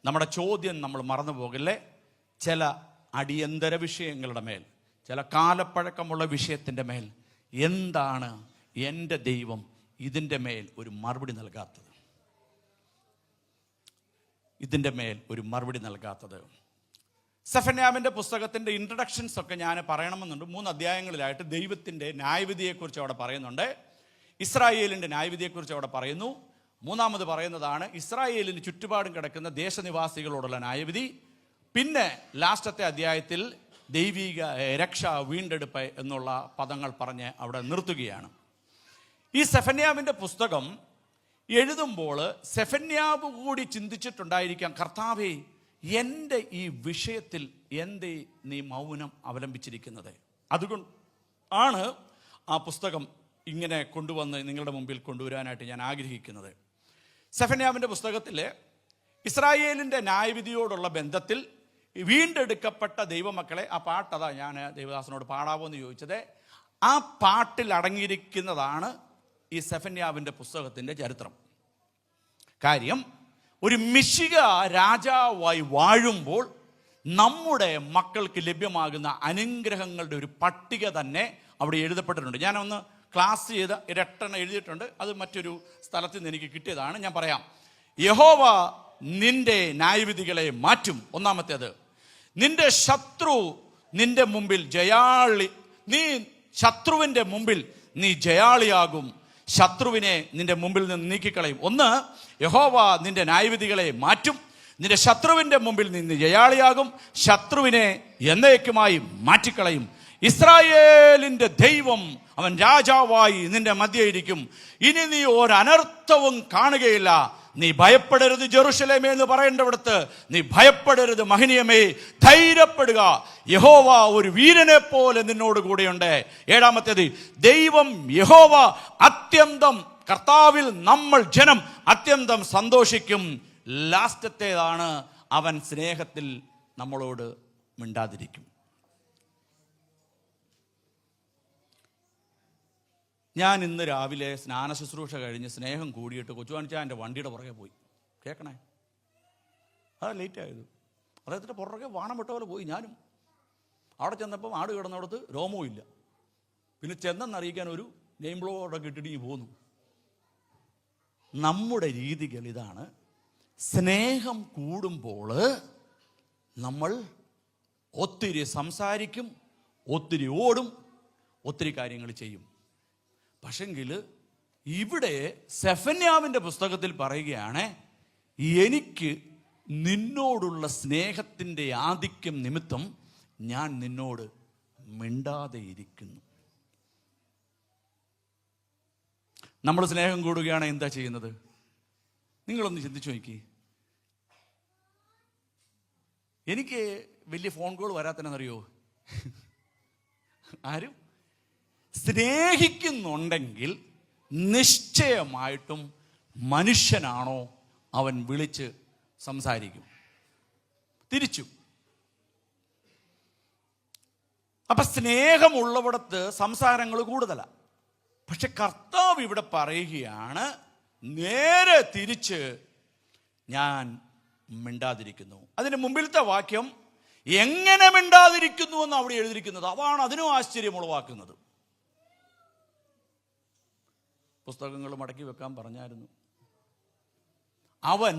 നമ്മുടെ ചോദ്യം നമ്മൾ മറന്നു പോകല്ലേ. ചില അടിയന്തര വിഷയങ്ങളുടെ മേൽ, ചില കാലപ്പഴക്കമുള്ള വിഷയത്തിൻ്റെ മേൽ എന്താണ് എൻ്റെ ദൈവം ഇതിൻ്റെ മേൽ ഒരു മറുപടി നൽകാത്തത്? ഇതിൻ്റെ മേൽ ഒരു മറുപടി നൽകാത്തത്. സെഫന്യാവിൻ്റെ പുസ്തകത്തിൻ്റെ ഇൻട്രഡക്ഷൻസ് ഒക്കെ ഞാൻ പറയണമെന്നുണ്ട്. 3 അധ്യായങ്ങളിലായിട്ട് ദൈവത്തിൻ്റെ ന്യായവിധിയെക്കുറിച്ച് അവിടെ പറയുന്നുണ്ട്. ഇസ്രായേലിൻ്റെ ന്യായവിധിയെക്കുറിച്ച് അവിടെ പറയുന്നു. 3-മത് പറയുന്നതാണ് ഇസ്രായേലിന് ചുറ്റുപാടും കിടക്കുന്ന ദേശനിവാസികളോടുള്ള ന്യായവിധി. പിന്നെ ലാസ്റ്റത്തെ അധ്യായത്തിൽ ദൈവിക രക്ഷ, വീണ്ടെടുപ്പ് എന്നുള്ള പദങ്ങൾ പറഞ്ഞ് അവിടെ നിർത്തുകയാണ്. ഈ സെഫന്യാവിൻ്റെ പുസ്തകം എഴുതുമ്പോൾ സെഫന്യാവ് കൂടി ചിന്തിച്ചിട്ടുണ്ടായിരിക്കാം, കർത്താവേ, എൻ്റെ ഈ വിഷയത്തിൽ എന്തേ നീ മൗനം അവലംബിച്ചിരിക്കുന്നത്? അതുകൊണ്ട് ആണ് ആ പുസ്തകം ഇങ്ങനെ കൊണ്ടുവന്ന് നിങ്ങളുടെ മുമ്പിൽ കൊണ്ടുവരാനായിട്ട് ഞാൻ ആഗ്രഹിക്കുന്നത്. സെഫന്യാവിൻ്റെ പുസ്തകത്തിൽ ഇസ്രായേലിൻ്റെ ന്യായവിധിയോടുള്ള ബന്ധത്തിൽ വീണ്ടെടുക്കപ്പെട്ട ദൈവമക്കളെ, ആ പാട്ടതാ ഞാൻ ദേവദാസനോട് പാടാവോ എന്ന് ചോദിച്ചത്. ആ പാട്ടിൽ അടങ്ങിയിരിക്കുന്നതാണ് ഈ സെഫന്യാവിൻ്റെ പുസ്തകത്തിൻ്റെ ചരിത്രം. കാര്യം, ഒരു മിശിഹ രാജാവായി വാഴുമ്പോൾ നമ്മുടെ മക്കൾക്ക് ലഭ്യമാകുന്ന അനുഗ്രഹങ്ങളുടെ ഒരു പട്ടിക തന്നെ അവിടെ എഴുതപ്പെട്ടിട്ടുണ്ട്. ഞാനൊന്ന് ക്ലാസ് ചെയ്ത് 8 എഴുതിയിട്ടുണ്ട്. അത് മറ്റൊരു സ്ഥലത്ത് നിന്ന് എനിക്ക് കിട്ടിയതാണ്, ഞാൻ പറയാം. യഹോവ നിന്റെ ന്യായവിധികളെ മാറ്റും. 1-മത്തേത്, നിന്റെ ശത്രു നിന്റെ മുമ്പിൽ നീ ശത്രുവിൻ്റെ മുമ്പിൽ നീ ജയാളിയാകും. ശത്രുവിനെ നിന്റെ മുമ്പിൽ നിന്ന് നീക്കിക്കളയും. 1, യഹോവ നിന്റെ ന്യായവിധികളെ മാറ്റും. നിന്റെ ശത്രുവിൻ്റെ മുമ്പിൽ നിന്ന് ജയാളിയാകും. ശത്രുവിനെ എന്നേക്കുമായി മാറ്റിക്കളയും. ഇസ്രായേലിൻ്റെ ദൈവം അവൻ രാജാവായി നിന്റെ മധ്യയിരിക്കും. ഇനി നീ ഒരനർത്ഥവും കാണുകയില്ല. നീ ഭയപ്പെടരുത് ജെറുസലേമേ എന്ന് പറയേണ്ടവിടത്ത് നീ ഭയപ്പെടരുത് മഹനീയമേ, ധൈര്യപ്പെടുക. യഹോവ ഒരു വീരനെ പോലെ നിന്നോട് കൂടെയുണ്ട്. 7-മത്തേത്, ദൈവം യഹോവ അത്യന്തം, കർത്താവിൽ നമ്മൾ ജനം അത്യന്തം സന്തോഷിക്കും. ലാസ്റ്റത്തേതാണ്, അവൻ സ്നേഹത്തിൽ നമ്മളോട് മിണ്ടാതിരിക്കും. ഞാൻ ഇന്ന് രാവിലെ സ്നാന ശുശ്രൂഷ കഴിഞ്ഞ് സ്നേഹം കൂടിയിട്ട് കൊച്ചുവാണിച്ചാ എൻ്റെ വണ്ടിയുടെ പുറകെ പോയി. കേൾക്കണേ, അതാ ലേറ്റായത്. അദ്ദേഹത്തിൻ്റെ പുറകെ വാണം വിട്ട പോലെ പോയി ഞാനും. അവിടെ ചെന്നപ്പം ആട് കിടന്നിടത്ത് രോമവും ഇല്ല. പിന്നെ ചെന്നെന്നറിയിക്കാൻ ഒരു നെയിം ബോർഡൊക്കെ ഇട്ടിട്ട് പോന്നു. നമ്മുടെ രീതികൾ ഇതാണ്. സ്നേഹം കൂടുമ്പോൾ നമ്മൾ ഒത്തിരി സംസാരിക്കും, ഒത്തിരി ഓടും, ഒത്തിരി കാര്യങ്ങൾ ചെയ്യും. പക്ഷെങ്കിൽ ഇവിടെ സെഫന്യാവിൻ്റെ പുസ്തകത്തിൽ പറയുകയാണ്, എനിക്ക് നിന്നോടുള്ള സ്നേഹത്തിൻ്റെ ആധിക്യം നിമിത്തം ഞാൻ നിന്നോട് മിണ്ടാതെ ഇരിക്കുന്നു. നമ്മൾ സ്നേഹം കൂടുകയാണ് എന്താ ചെയ്യുന്നത്? നിങ്ങളൊന്ന് ചിന്തിച്ചു നോക്കി. എനിക്ക് വലിയ ഫോൺ കോൾ വരാത്തതെന്നറിയോ? ആരും സ്നേഹിക്കുന്നുണ്ടെങ്കിൽ നിശ്ചയമായിട്ടും മനുഷ്യനാണോ അവൻ വിളിച്ച് സംസാരിക്കും. തിരിച്ചു. അപ്പൊ സ്നേഹമുള്ളവിടത്ത് സംസാരങ്ങൾ കൂടുതലാണ്. പക്ഷെ കർത്താവ് ഇവിടെ പറയുകയാണ്, നേരെ തിരിച്ച് ഞാൻ മിണ്ടാതിരിക്കുന്നു. അതിന് മുമ്പിലത്തെ വാക്യം എങ്ങനെ മിണ്ടാതിരിക്കുന്നു എന്ന് അവിടെ എഴുതിയിരിക്കുന്നത്. അതാണ് അതിനും ആശ്ചര്യമുളവാക്കുന്നത്. പുസ്തകങ്ങൾ മടക്കി വെക്കാൻ പറഞ്ഞായിരുന്നു. അവൻ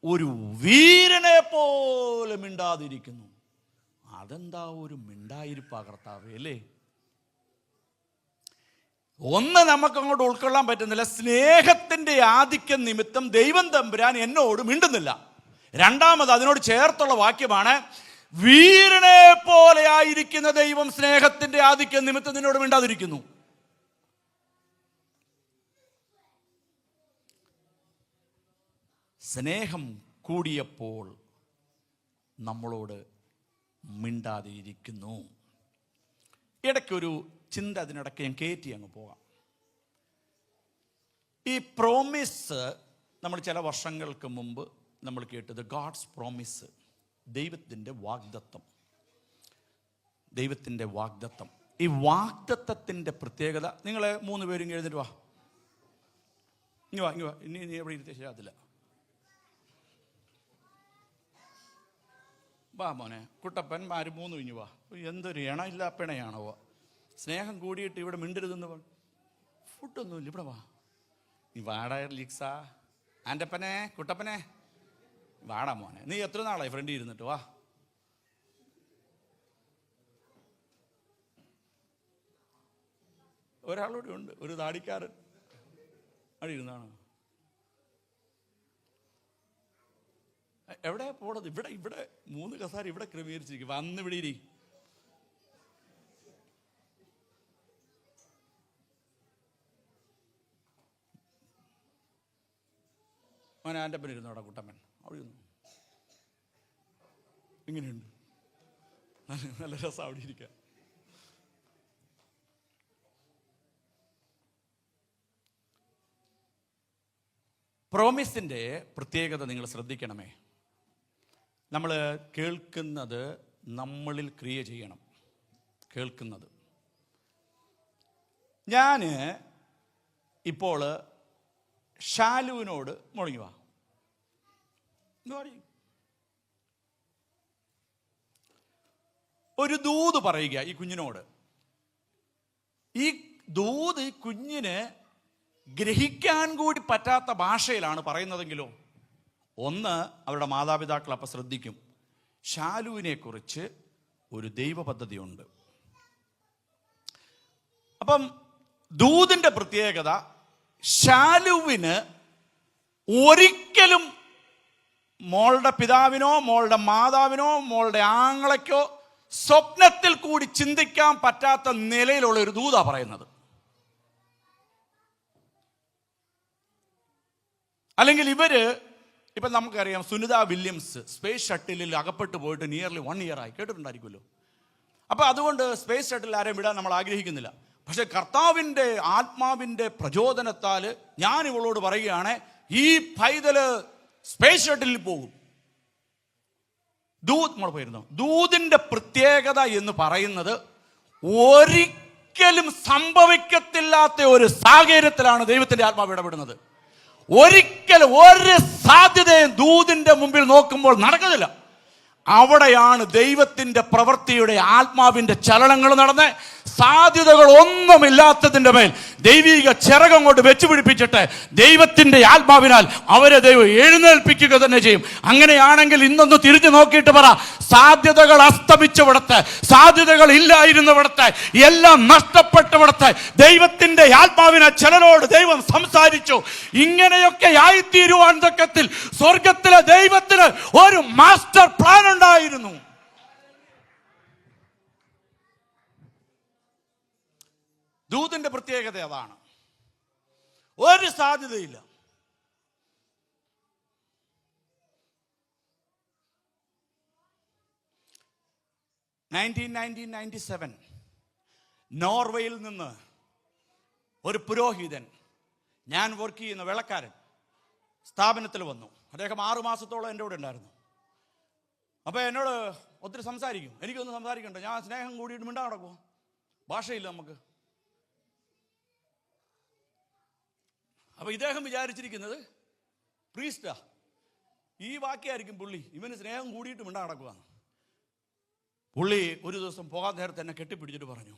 ഒരു വീരനെ പോലെ മിണ്ടാതിരിക്കുന്നു. അതെന്താ ഒരു മിണ്ടായിരിപ്പാ കർത്താവേ, അല്ലേ? ഒന്ന് നമുക്കങ്ങോട്ട് ഉൾക്കൊള്ളാൻ പറ്റുന്നില്ല. സ്നേഹത്തിന്റെ ആധിക്യം നിമിത്തം ദൈവം തമ്പുരാൻ എന്നോട് മിണ്ടുന്നില്ല. 2-മത് അതിനോട് ചേർത്തുള്ള വാക്യമാണ്, വീരനെ പോലെ ആയിരിക്കുന്ന ദൈവം സ്നേഹത്തിന്റെ ആധിക്യം നിമിത്തം നിന്നോട് മിണ്ടാതിരിക്കുന്നു. സ്നേഹം കൂടിയപ്പോൾ നമ്മളോട് മിണ്ടാതെ ഇരിക്കുന്നു. ഇടയ്ക്കൊരു ചിന്ത അതിനിടയ്ക്ക് ഞാൻ കയറ്റി അങ്ങ് പോകാം. ഈ പ്രോമിസ് നമ്മൾ ചില വർഷങ്ങൾക്ക് മുമ്പ് നമ്മൾ കേട്ടത് ഗോഡ്സ് പ്രോമിസ്, ദൈവത്തിൻ്റെ വാഗ്ദത്തം. ദൈവത്തിൻ്റെ വാഗ്ദത്തം ഈ വാഗ്ദത്തത്തിൻ്റെ പ്രത്യേകത, നിങ്ങൾ 3 പേരും എഴുന്നിട്ട് വാ, ഇങ്ങ് വാ, ഇങ്ങ് വാ. ഇനി നീ എവിടെ ഇരുത്തി ശരിയാകത്തില്ല. വാ മോനെ, കുട്ടപ്പന്മാർ 3 ഇഞ്ഞു വാ. എന്തൊരു ഇണയില്ല പിണയാണോ? സ്നേഹം കൂടിയിട്ട് ഇവിടെ മിണ്ടരുതെന്ന് പറഞ്ഞു. ഫുഡൊന്നുമില്ല, ഇവിടെ വാ. നീ വാടാ ലീക്സ, ആൻ്റപ്പനെ, കുട്ടപ്പനെ, വാടാ മോനെ. നീ എത്ര നാളായി ഫ്രണ്ട് ഇരുന്നിട്ട്? വാ. ഒരാളൂടെ ഉണ്ട്, ഒരു താടിക്കാരൻ അവിടെ ഇരുന്നാണ്. എവിടെയാ പോണത്? ഇവിടെ ഇവിടെ 3 കസാര ഇവിടെ ക്രമീകരിച്ചിരിക്കും. വന്ന് ഇവിടെ ഇരി. അവൻ ആൻ്റപ്പൻ ഇരുന്നു അവിടെ, കുട്ടപ്പൻ അവിടെ ഇരുന്നു. ഇങ്ങനെയുണ്ട്, നല്ല രസം അവിടെ ഇരിക്കുക. പ്രോമിസിൻ്റെ പ്രത്യേകത നിങ്ങൾ ശ്രദ്ധിക്കണമേ. നമ്മൾ കേൾക്കുന്നത് നമ്മളിൽ ക്രിയ ചെയ്യണം. കേൾക്കുന്നത്, ഞാൻ ഇപ്പോൾ ഷാലുവിനോട് മുഴങ്ങി വാ, ഒരു ദൂത് പറയുക ഈ കുഞ്ഞിനോട്. ഈ ദൂത് ഈ കുഞ്ഞിന് ഗ്രഹിക്കാൻ കൂടി പറ്റാത്ത ഭാഷയിലാണ് പറയുന്നതെങ്കിലോ, ഒന്ന്, അവരുടെ മാതാപിതാക്കൾ അപ്പം ശ്രദ്ധിക്കും, ഷാലുവിനെ കുറിച്ച് ഒരു ദൈവ പദ്ധതിയുണ്ട്. അപ്പം ദൂതിൻ്റെ പ്രത്യേകത, ഷാലുവിന് ഒരിക്കലും മോളുടെ പിതാവിനോ മോളുടെ മാതാവിനോ മോളുടെ ആങ്ങളയ്ക്കോ സ്വപ്നത്തിൽ കൂടി ചിന്തിക്കാൻ പറ്റാത്ത നിലയിലുള്ള ഒരു ദൂതാ പറയുന്നത്. അല്ലെങ്കിൽ ഇപ്പം നമുക്കറിയാം, സുനിത വില്യംസ് സ്പേസ് ഷട്ടിലിൽ അകപ്പെട്ടു പോയിട്ട് നിയർലി 1 year ആയി, കേട്ടിട്ടുണ്ടായിരിക്കുമല്ലോ. അപ്പം അതുകൊണ്ട് സ്പേസ് ഷട്ടിൽ ആരെയും വിടാൻ നമ്മൾ ആഗ്രഹിക്കുന്നില്ല. പക്ഷെ കർത്താവിൻ്റെ ആത്മാവിൻ്റെ പ്രചോദനത്താൽ ഞാൻ ഇവളോട് പറയുകയാണ്, ഈ പൈതല് സ്പേസ് ഷട്ടിലിൽ പോകും. നമ്മൾ പോയിരുന്നു. ദൂതിൻ്റെ പ്രത്യേകത എന്ന് പറയുന്നത് ഒരിക്കലും സംഭവിക്കത്തില്ലാത്ത ഒരു സാഹചര്യത്തിലാണ് ദൈവത്തിൻ്റെ ആത്മാവ് ഇടപെടുന്നത്. ഒരിക്കലും ഒരു സാധ്യതയും ദൂതിൻ്റെ മുമ്പിൽ നോക്കുമ്പോൾ നടക്കുന്നില്ല. അവിടെയാണ് ദൈവത്തിൻ്റെ പ്രവൃത്തിയുടെ ആത്മാവിൻ്റെ ചലനങ്ങൾ നടന്ന് സാധ്യതകൾ ഒന്നുമില്ലാത്തതിൻ്റെ മേൽ ദൈവിക ചിറകം കൊണ്ട് വെച്ച് പിടിപ്പിച്ചിട്ട് ദൈവത്തിൻ്റെ ആത്മാവിനാൽ അവരെ ദൈവം എഴുന്നേൽപ്പിക്കുക തന്നെ ചെയ്യും. അങ്ങനെയാണെങ്കിൽ ഇന്നൊന്ന് തിരിഞ്ഞു നോക്കിയിട്ട് പറ, സാധ്യതകൾ അസ്തമിച്ചവിടത്ത്, സാധ്യതകൾ ഇല്ലായിരുന്നവിടത്ത്, എല്ലാം നഷ്ടപ്പെട്ടവിടത്ത് ദൈവത്തിൻ്റെ ആത്മാവിനെ ചിലരോട് ദൈവം സംസാരിച്ചു. ഇങ്ങനെയൊക്കെ ആയിത്തീരുവാൻ തക്കത്തിൽ സ്വർഗത്തിലെ ദൈവത്തിന് ഒരു മാസ്റ്റർ പ്ലാൻ ഉണ്ടായിരുന്നു. ദൂതിന്റെ പ്രത്യേകത അതാണ്. ഒരു സാധ്യതയില്ല. നോർവേയിൽ നിന്ന് ഒരു പുരോഹിതൻ, ഞാൻ വർക്ക് ചെയ്യുന്ന വെള്ളക്കാരൻ, സ്ഥാപനത്തിൽ വന്നു. അദ്ദേഹം 6 മാസത്തോളം എൻ്റെ കൂടെ ഉണ്ടായിരുന്നു. അപ്പോൾ എന്നോട് ഒത്തിരി സംസാരിക്കും. എനിക്കൊന്നും സംസാരിക്കണ്ട, ഞാൻ സ്നേഹം കൂടിയിട്ട് മിണ്ടാ നടക്കുമോ, ഭാഷയില്ല നമുക്ക്. അപ്പോൾ ഇദ്ദേഹം വിചാരിച്ചിരിക്കുന്നത് പ്രീസ്റ്റാ, ഈ വാക്യായിരിക്കും പുള്ളി, ഇവന് സ്നേഹം കൂടിയിട്ട് മിണ്ടാ നടക്കുവാന്ന്. പുള്ളി ഒരു ദിവസം പോകാൻ നേരത്തെ എന്നെ കെട്ടിപ്പിടിച്ചിട്ട് പറഞ്ഞു,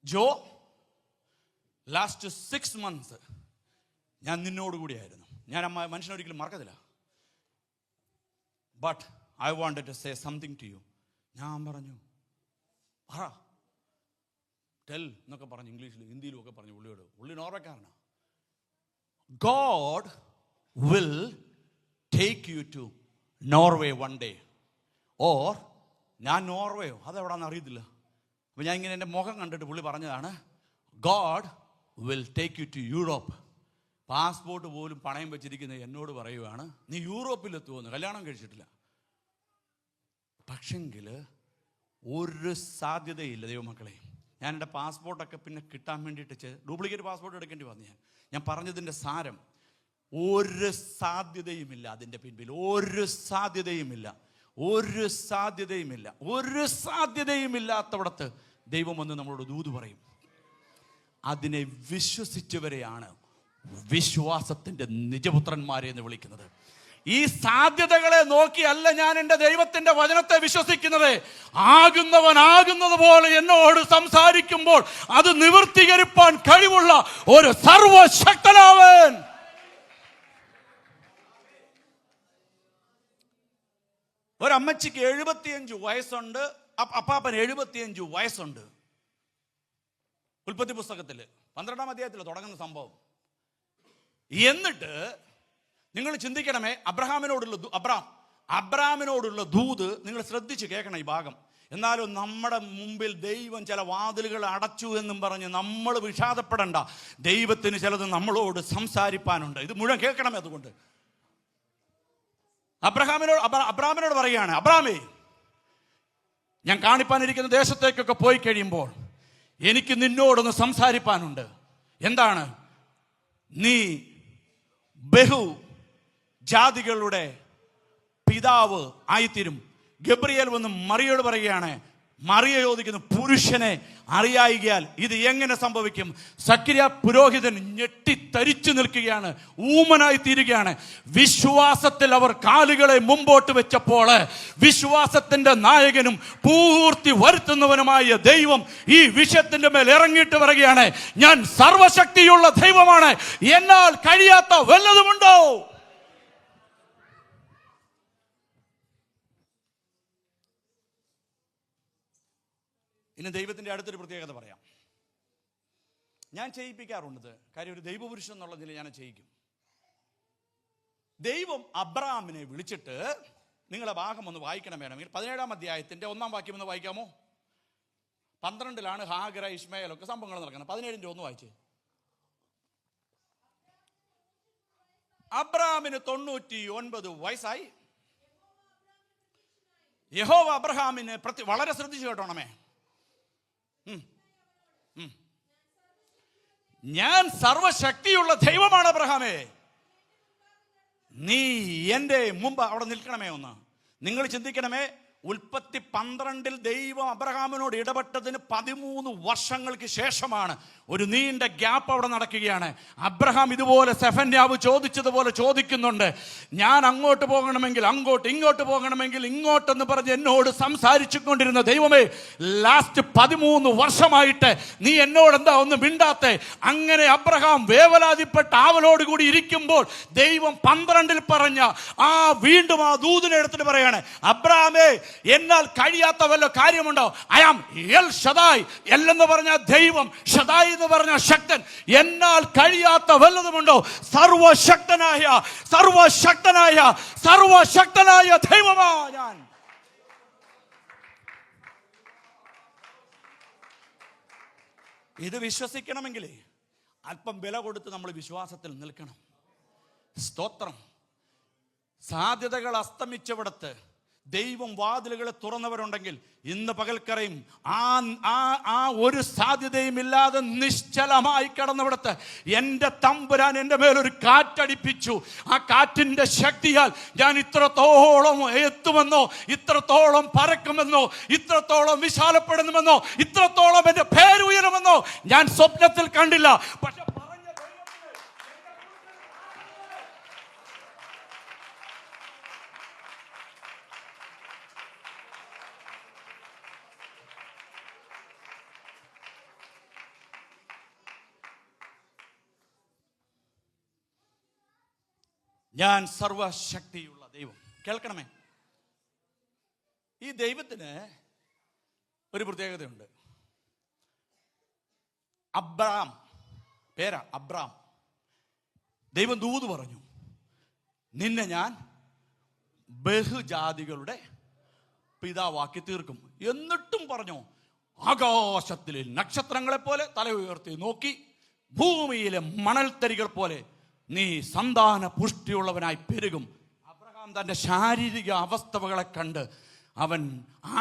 ജോ, ലാസ്റ്റ് 6 months ഞാൻ നിന്നോട് കൂടിയായിരുന്നു. ഞാൻ മനുഷ്യനൊരിക്കലും മറക്കത്തില്ല. But I wanted to say something to you. ഞാൻ പറഞ്ഞു, പറ, ടെൽ എന്നൊക്കെ പറഞ്ഞു, ഇംഗ്ലീഷിലും ഹിന്ദിയിലും ഒക്കെ പറഞ്ഞു പുള്ളിയോട്. പുള്ളി നോർവേക്കാരനാണ്. God will take you to Norway one day. Or ഞാൻ നോർവേയോ അതെവിടാന്ന് അറിയത്തില്ല. അപ്പം ഞാൻ ഇങ്ങനെ എൻ്റെ മുഖം കണ്ടിട്ട് പുള്ളി പറഞ്ഞതാണ്, God will take you to Europe. Passport പോലും പണയം വെച്ചിരിക്കുന്നത് എന്നോട് പറയുവാണ്, നീ യൂറോപ്പിലെത്തുമെന്ന്. കല്യാണം കഴിച്ചിട്ടില്ല. പക്ഷെങ്കിൽ ഒരു സാധ്യതയില്ല ദൈവമക്കളെ. ഞാൻ എൻ്റെ പാസ്പോർട്ടൊക്കെ പിന്നെ കിട്ടാൻ വേണ്ടിയിട്ട് ഡ്യൂപ്ലിക്കേറ്റ് പാസ്പോർട്ട് എടുക്കേണ്ടി വന്നു. ഞാൻ പറഞ്ഞതിൻ്റെ സാരം, ഒരു സാധ്യതയുമില്ല അതിൻ്റെ പിൻപിൽ, ഒരു സാധ്യതയുമില്ല. ഒരു സാധ്യതയുമില്ല. ഒരു സാധ്യതയുമില്ലാത്തവിടത്ത് ദൈവം വന്ന് നമ്മളോട് ദൂത് പറയും. അതിനെ വിശ്വസിച്ചവരെയാണ് വിശ്വാസത്തിൻ്റെ നിജപുത്രന്മാരെ എന്ന് വിളിക്കുന്നത്. ഈ സാധ്യതകളെ നോക്കിയല്ല ഞാൻ എൻ്റെ ദൈവത്തിൻ്റെ വചനത്തെ വിശ്വസിക്കുന്നത്. ആകുന്നവൻ ആകുന്നത് പോലെ എന്നോട് സംസാരിക്കുമ്പോൾ അത് നിവർത്തീകരിപ്പാൻ കഴിവുള്ള ഒരു സർവശക്തനാവൻ. ഒരമ്മച്ചിക്ക് 75 വയസ്സുണ്ട്, അപ്പാപ്പൻ 75 വയസ്സുണ്ട്. ഉൽപ്പത്തി പുസ്തകത്തിൽ 12-ാം അധ്യായത്തിൽ തുടങ്ങുന്ന സംഭവം. എന്നിട്ട് നിങ്ങൾ ചിന്തിക്കണമേ, അബ്രാമിനോടുള്ള ദൂത് നിങ്ങൾ ശ്രദ്ധിച്ച് കേൾക്കണം ഈ ഭാഗം. എന്നാലും നമ്മുടെ മുമ്പിൽ ദൈവം ചില വാതിലുകൾ അടച്ചു എന്നും പറഞ്ഞ് നമ്മൾ വിഷാദപ്പെടണ്ട. ദൈവത്തിന് ചിലത് നമ്മളോട് സംസാരിപ്പാനുണ്ട്. ഇത് മുഴുവൻ കേൾക്കണമേ. അതുകൊണ്ട് അബ്രാമിനോട് പറയുകയാണ്, അബ്രാമേ, ഞാൻ കാണിപ്പാനിരിക്കുന്ന ദേശത്തേക്കൊക്കെ പോയി കഴിയുമ്പോൾ എനിക്ക് നിന്നോടൊന്ന് സംസാരിപ്പാനുണ്ട്. എന്താണ്? നീ ബഹു ജാതികളുടെ പിതാവ് ആയിത്തീരും. ഗബ്രിയേൽ വന്ന് മറിയോട് പറയുകയാണ്. മറിയ ചോദിക്കുന്നു, പുരുഷനെ അറിയായികയാൽ ഇത് എങ്ങനെ സംഭവിക്കും? സക്കരിയ പുരോഹിതൻ ഞെട്ടിത്തരിച്ചു നിൽക്കുകയാണ്, ഊമനായി തീരുകയാണ്. വിശ്വാസത്തിൽ അവർ കാലുകളെ മുമ്പോട്ട് വെച്ചപ്പോൾ വിശ്വാസത്തിന്റെ നായകനും പൂർത്തി വരുത്തുന്നവനുമായ ദൈവം ഈ വിഷയത്തിന്റെ മേൽ ഇറങ്ങിയിട്ട് പറയുകയാണ്, ഞാൻ സർവശക്തിയുള്ള ദൈവമാണ്, എന്നാൽ കഴിയാത്ത വല്ലതുമുണ്ടോ? ഇനി ദൈവത്തിൻ്റെ അടുത്തൊരു പ്രത്യേകത പറയാം. ഞാൻ ചെയ്യിപ്പിക്കാറുണ്ട്. കാര്യം ഒരു ദൈവപുരുഷൻ എന്നുള്ള നില ഞാൻ ചെയ്യിക്കും. ദൈവം അബ്രാമിനെ വിളിച്ചിട്ട്, നിങ്ങളെ ഭാഗം ഒന്ന് വായിക്കണം വേണമെങ്കിൽ 17-ാം അധ്യായത്തിൻ്റെ 1-ാം വാക്യം ഒന്ന് വായിക്കാമോ? 12-ലാണ് ഹാഗര ഇസ്മായേലൊക്കെ സംഭവങ്ങൾ നടക്കുന്നത്. 17-ന്റെ 1 വായിച്ചേ. അബ്രാമിന് 99 വയസ്സായി. യഹോവ അബ്രഹാമിന് വളരെ ശ്രദ്ധിച്ചു കേട്ടോണമേ, ഞാൻ സർവശക്തിയുള്ള ദൈവമാണ് അബ്രഹാമേ, നീ എൻ്റെ മുമ്പ് അവിടെ നിൽക്കണമേ. ഒന്ന് നിങ്ങൾ ചിന്തിക്കണമേ, ഉൽപ്പത്തി 12-ൽ ദൈവം അബ്രഹാമിനോട് ഇടപെട്ടതിന് 13 വർഷങ്ങൾക്ക് ശേഷമാണ് ഒരു നീണ്ട ഗ്യാപ്പ് അവിടെ നടക്കുകയാണ്. അബ്രഹാം ഇതുപോലെ സെഫന്യാവ് ചോദിച്ചതുപോലെ ചോദിക്കുന്നുണ്ട്, ഞാൻ അങ്ങോട്ട് പോകണമെങ്കിൽ അങ്ങോട്ട്, ഇങ്ങോട്ട് പോകണമെങ്കിൽ ഇങ്ങോട്ടെന്ന് പറഞ്ഞ് എന്നോട് സംസാരിച്ചു കൊണ്ടിരുന്ന ദൈവമേ, ലാസ്റ്റ് 13 വർഷമായിട്ട് നീ എന്നോട് എന്താ ഒന്നും മിണ്ടാത്തെ? അങ്ങനെ അബ്രഹാം വേവലാതിപ്പെട്ട ആവലോട് കൂടി ഇരിക്കുമ്പോൾ ദൈവം 12-ൽ പറഞ്ഞ വീണ്ടും ആ ദൂതിനെ എടുത്തിട്ട് പറയാണ്, അബ്രഹാമേ, എന്നാൽ കഴിയാത്ത വല്ല കാര്യമുണ്ടോ? I am El Shaddai. എല്ലെന്ന് പറഞ്ഞ ദൈവം, ഷദായ് എന്ന് പറഞ്ഞ ശക്തൻ. എന്നാൽ കഴിയാത്ത വല്ലതുമുണ്ടോ? സർവശക്തനായ സർവശക്തനായ സർവശക്തനായ ദൈവമാ ഞാൻ. ഇത് വിശ്വസിക്കണമെങ്കിൽ അല്പം വില കൊടുത്ത് നമ്മൾ വിശ്വാസത്തിൽ നിൽക്കണം. സ്തോത്രം. സാധ്യതകൾ അസ്തമിച്ചവിടത്ത് ദൈവം വാതിലുകളെ തുറന്നവരുണ്ടെങ്കിൽ ഇന്ന് പകൽക്കറയും ആ ഒരു സാധ്യതയും ഇല്ലാതെ നിശ്ചലമായി കിടന്നവിടത്ത് എൻ്റെ തമ്പുരാൻ എൻ്റെ മേലൊരു കാറ്റടിപ്പിച്ചു. ആ കാറ്റിൻ്റെ ശക്തിയാൽ ഞാൻ ഇത്രത്തോളം എത്തുമെന്നോ, ഇത്രത്തോളം പറക്കുമെന്നോ, ഇത്രത്തോളം വിശാലപ്പെടുന്നുമെന്നോ, ഇത്രത്തോളം എൻ്റെ പേരുയരുമെന്നോ ഞാൻ സ്വപ്നത്തിൽ കണ്ടില്ല. പക്ഷെ ഞാൻ സർവശക്തിയുള്ള ദൈവം. കേൾക്കണമേ, ഈ ദൈവത്തിന് ഒരു പ്രത്യേകതയുണ്ട്. അബ്രാം, പേരാ അബ്രാം. ദൈവം ദൂത് പറഞ്ഞു, നിന്നെ ഞാൻ ബഹുജാതികളുടെ പിതാവാക്കി തീർക്കും. എന്നിട്ടും പറഞ്ഞു, ആകാശത്തിലെ നക്ഷത്രങ്ങളെ പോലെ തല ഉയർത്തി നോക്കി, ഭൂമിയിലെ മണൽത്തരികൾ പോലെ നീ സന്താന പുഷ്ടിയുള്ളവനായി പെരുകും. അബ്രഹാം തൻ്റെ ശാരീരിക അവസ്ഥകളെ കണ്ട് അവൻ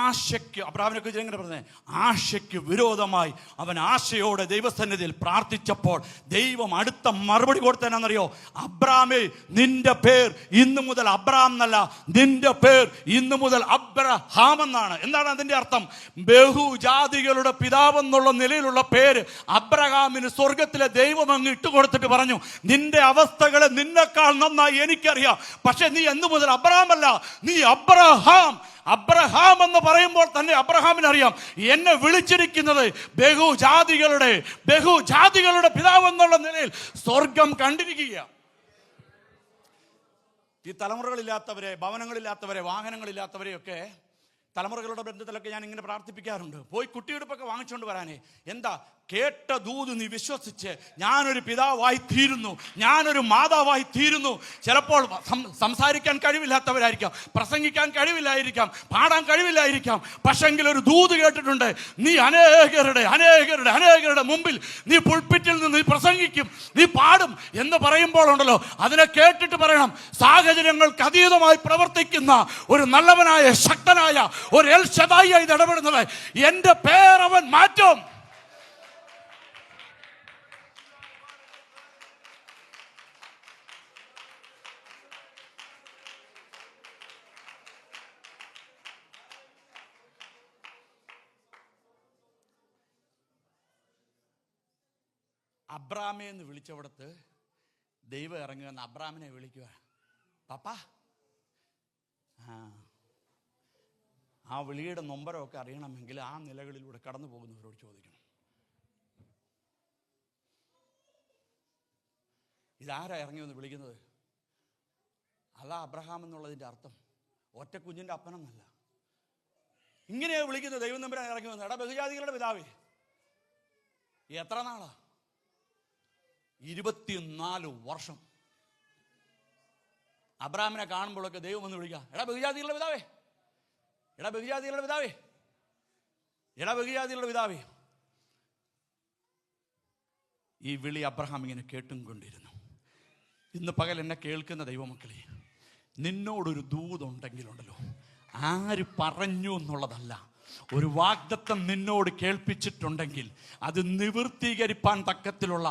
ആശയ്ക്ക്, അബ്രാഹാമിനെ കുറിച്ച് എങ്ങനെ പറഞ്ഞത്, ആശയ്ക്ക് വിരോധമായി അവൻ ആശയോടെ ദൈവസന്നിധിയിൽ പ്രാർത്ഥിച്ചപ്പോൾ ദൈവം അടുത്ത മറുപടി കൊടുത്തതെന്നറിയോ? അബ്രാമേ, നിന്റെ പേർ ഇന്നു മുതൽ അബ്രാം എന്നല്ല, നിന്റെ പേർ ഇന്നു മുതൽ അബ്രഹാം എന്നാണ്. എന്താണ് അതിന്റെ അർത്ഥം? ബഹുജാതികളുടെ പിതാവ് എന്നുള്ള നിലയിലുള്ള പേര് അബ്രഹാമിന് സ്വർഗത്തിലെ ദൈവം അങ്ങ് ഇട്ടുകൊടുത്തിട്ട് പറഞ്ഞു, നിന്റെ അവസ്ഥകളെ നിന്നെക്കാൾ നന്നായി എനിക്കറിയാം, പക്ഷെ നീ എന്നു മുതൽ അബ്രാം അല്ല, നീ അബ്രഹാം. അബ്രഹാം എന്ന് പറയുമ്പോൾ തന്നെ അബ്രഹാമിന് അറിയാം, എന്നെ വിളിച്ചിരിക്കുന്നത് ബഹുജാതികളുടെ പിതാവ് എന്നുള്ള നിലയിൽ സ്വർഗം കണ്ടിരിക്കുക. ഈ തലമുറകളില്ലാത്തവരെ, ഭവനങ്ങളില്ലാത്തവരെ, വാഹനങ്ങളില്ലാത്തവരെയൊക്കെ തലമുറകളുടെ ബന്ധത്തിലൊക്കെ ഞാൻ ഇങ്ങനെ പ്രാർത്ഥിപ്പിക്കാറുണ്ട്, പോയി കുട്ടിയെടുപ്പൊക്കെ വാങ്ങിച്ചുകൊണ്ട് വരാനേ. എന്താ? കേട്ട ദൂത് നീ വിശ്വസിച്ച് ഞാനൊരു പിതാവായി തീരുന്നു, ഞാനൊരു മാതാവായി തീരുന്നു. ചിലപ്പോൾ സംസാരിക്കാൻ കഴിവില്ലാത്തവരായിരിക്കാം, പ്രസംഗിക്കാൻ കഴിവില്ലായിരിക്കാം, പാടാൻ കഴിവില്ലായിരിക്കാം, പക്ഷെങ്കിൽ ഒരു ദൂത് കേട്ടിട്ടുണ്ട്, നീ അനേകരുടെ മുമ്പിൽ നീ പുൾപിറ്റിൽ നിന്ന് നീ പ്രസംഗിക്കും, നീ പാടും എന്ന് പറയുമ്പോൾ ഉണ്ടല്ലോ, അതിനെ കേട്ടിട്ട് പറയണം, സാഹചര്യങ്ങൾക്ക് അതീതമായി പ്രവർത്തിക്കുന്ന ഒരു നല്ലവനായ ശക്തനായ ഒരു എൽ ശദായി ഇടപെടുന്നത് എന്റെ പേരവൻ മാറ്റും. അബ്രാമേ എന്ന് വിളിച്ചവിടത്ത് ദൈവം ഇറങ്ങുക എന്ന് അബ്രാമിനെ വിളിക്കുക, പപ്പാ. ആ വിളിയുടെ നൊമ്പരമൊക്കെ അറിയണമെങ്കിൽ ആ നിലകളിലൂടെ കടന്നു പോകുന്നവരോട് ചോദിക്കണം. ഇതാരാ ഇറങ്ങി വന്ന് വിളിക്കുന്നത്? അതാ അബ്രഹാം എന്നുള്ളതിൻ്റെ അർത്ഥം. ഒറ്റ കുഞ്ഞിൻ്റെ അപ്പനെന്നല്ല. ഇങ്ങനെയാണ് വിളിക്കുന്നത്. ദൈവം നമ്പരാൻ ഇറങ്ങി വന്നത്, എടാ ബഹുജാതികളുടെ പിതാവേ. എത്ര നാളാ? 24 വർഷം. അബ്രാമിനെ കാണുമ്പോഴൊക്കെ ദൈവം ഒന്ന് വിളിക്കുക, എടാ ബഹുജാതികളുടെ പിതാവേ, എടാ ബഹുജാതികളുടെ പിതാവേ, എടാ ബഹുജാതികളുടെ പിതാവേ. ഈ വിളി അബ്രഹാം ഇങ്ങനെ കേട്ടും കൊണ്ടിരുന്നു. ഇന്ന് പകൽ എന്നെ കേൾക്കുന്ന ദൈവമക്കളെ, നിന്നോടൊരു ദൂതുണ്ടെങ്കിലുണ്ടല്ലോ, ആര് പറഞ്ഞു എന്നുള്ളതല്ല, ഒരു വാഗ്ദത്തം നിന്നോട് കേൾപ്പിച്ചിട്ടുണ്ടെങ്കിൽ അത് നിവൃത്തീകരിപ്പാൻ തക്കത്തിലുള്ള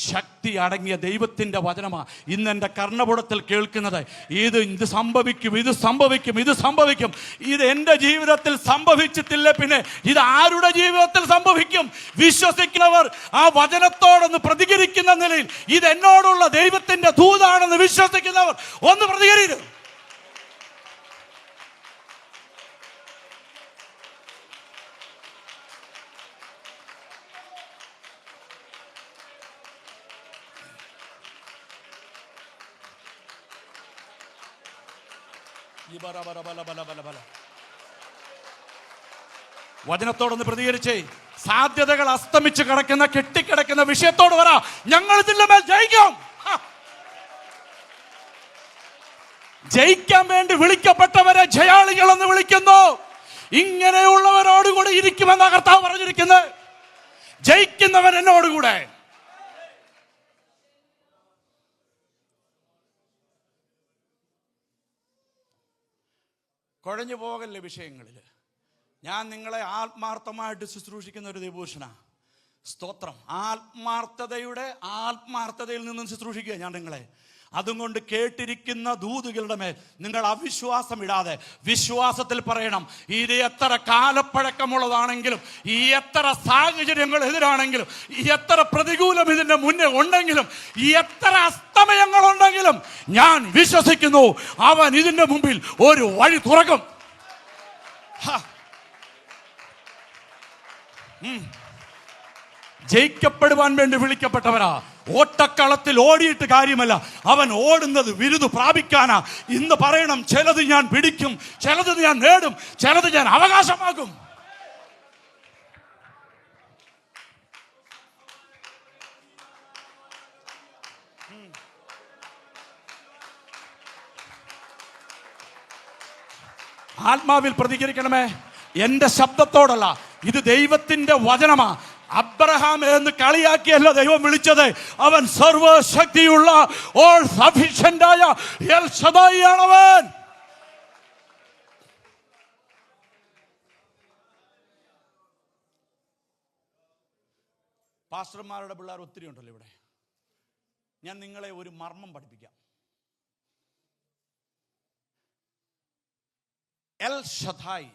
ശക്തി അടങ്ങിയ ദൈവത്തിൻ്റെ വചനമാണ് ഇന്ന് എൻ്റെ കർണപുടത്തിൽ കേൾക്കുന്നത്. ഇത് സംഭവിക്കും, ഇത് സംഭവിക്കും, ഇത് സംഭവിക്കും. ഇത് എൻ്റെ ജീവിതത്തിൽ സംഭവിച്ചിട്ടില്ല, പിന്നെ ഇത് ആരുടെ ജീവിതത്തിൽ സംഭവിക്കും? വിശ്വസിക്കുന്നവർ ആ വചനത്തോടൊന്ന് പ്രതികരിക്കുന്ന നിലയിൽ ഇത് എന്നോടുള്ള ദൈവത്തിൻ്റെ ദൂതാണെന്ന് വിശ്വസിക്കുന്നവർ ഒന്ന് പ്രതികരിക്കും. വചനത്തോടൊന്ന് പ്രതികരിച്ചേ. സാധ്യതകൾ അസ്തമിച്ച് കിടക്കുന്ന, കെട്ടിക്കിടക്കുന്ന വിഷയത്തോട് പറ, ഞങ്ങൾ ഇതിന്റെ മേൽ ജയിക്കും. ജയിക്കാൻ വേണ്ടി വിളിക്കപ്പെട്ടവരെ ജയാളികൾ എന്ന് വിളിക്കുന്നു. ഇങ്ങനെയുള്ളവരോടുകൂടി ഇരിക്കുമെന്ന കർത്താവ് പറഞ്ഞിരിക്കുന്നത്. ജയിക്കുന്നവൻ എന്നോടുകൂടെ. കുഴഞ്ഞു പോകല്ലേ വിഷയങ്ങളിൽ. ഞാൻ നിങ്ങളെ ആത്മാർത്ഥമായിട്ട് ശുശ്രൂഷിക്കുന്ന ഒരു ദൈവപുരുഷനാ. സ്തോത്രം. ആത്മാർത്ഥതയിൽ നിന്നും ശുശ്രൂഷിക്കുക ഞാൻ നിങ്ങളെ. അതുകൊണ്ട് കേട്ടിരിക്കുന്ന ദൂതുകളുടെ മേൽ നിങ്ങൾ അവിശ്വാസം ഇടാതെ വിശ്വാസത്തിൽ പറയണം. ഇത് എത്ര കാലപ്പഴക്കമുള്ളതാണെങ്കിലും, ഈ എത്ര സാഹചര്യങ്ങൾ എതിരാണെങ്കിലും, ഈ എത്ര പ്രതികൂലം ഇതിൻ്റെ മുന്നേ ഉണ്ടെങ്കിലും, ഈ എത്ര അസ്തമയങ്ങളുണ്ടെങ്കിലും ഞാൻ വിശ്വസിക്കുന്നു, അവൻ ഇതിൻ്റെ മുമ്പിൽ ഒരു വഴി തുറക്കും. ജയിക്കപ്പെടുവാൻ വേണ്ടി വിളിക്കപ്പെട്ടവരാ. ഓട്ടക്കളത്തിൽ ഓടിയിട്ട് കാര്യമല്ല, അവൻ ഓടുന്നത് വിരുദ് പ്രാപിക്കാനാ. ഇന്ന് പറയണം, ചിലത് ഞാൻ പിടിക്കും, ചിലത് ഞാൻ നേടും, ചിലത് ഞാൻ അവകാശമാക്കും. ആത്മാവിൽ പ്രതികരിക്കണമേ. എന്റെ ശബ്ദത്തോടല്ല, ഇത് ദൈവത്തിന്റെ വചനമാ. അബ്രഹാം എന്ന് കളിയാക്കിയല്ല ദൈവം വിളിച്ചത്. അവൻ സർവശക്തിയുള്ള ഓൾ സഫിഷ്യന്റ് ആയ എൽ ശദായി ആണവൻ. പാസ്റ്റർമാരുടെ പിള്ളേർ ഒത്തിരി ഉണ്ടല്ലോ ഇവിടെ. ഞാൻ നിങ്ങളെ ഒരു മർമ്മം പഠിപ്പിക്കാം. എൽ ഷദായ്,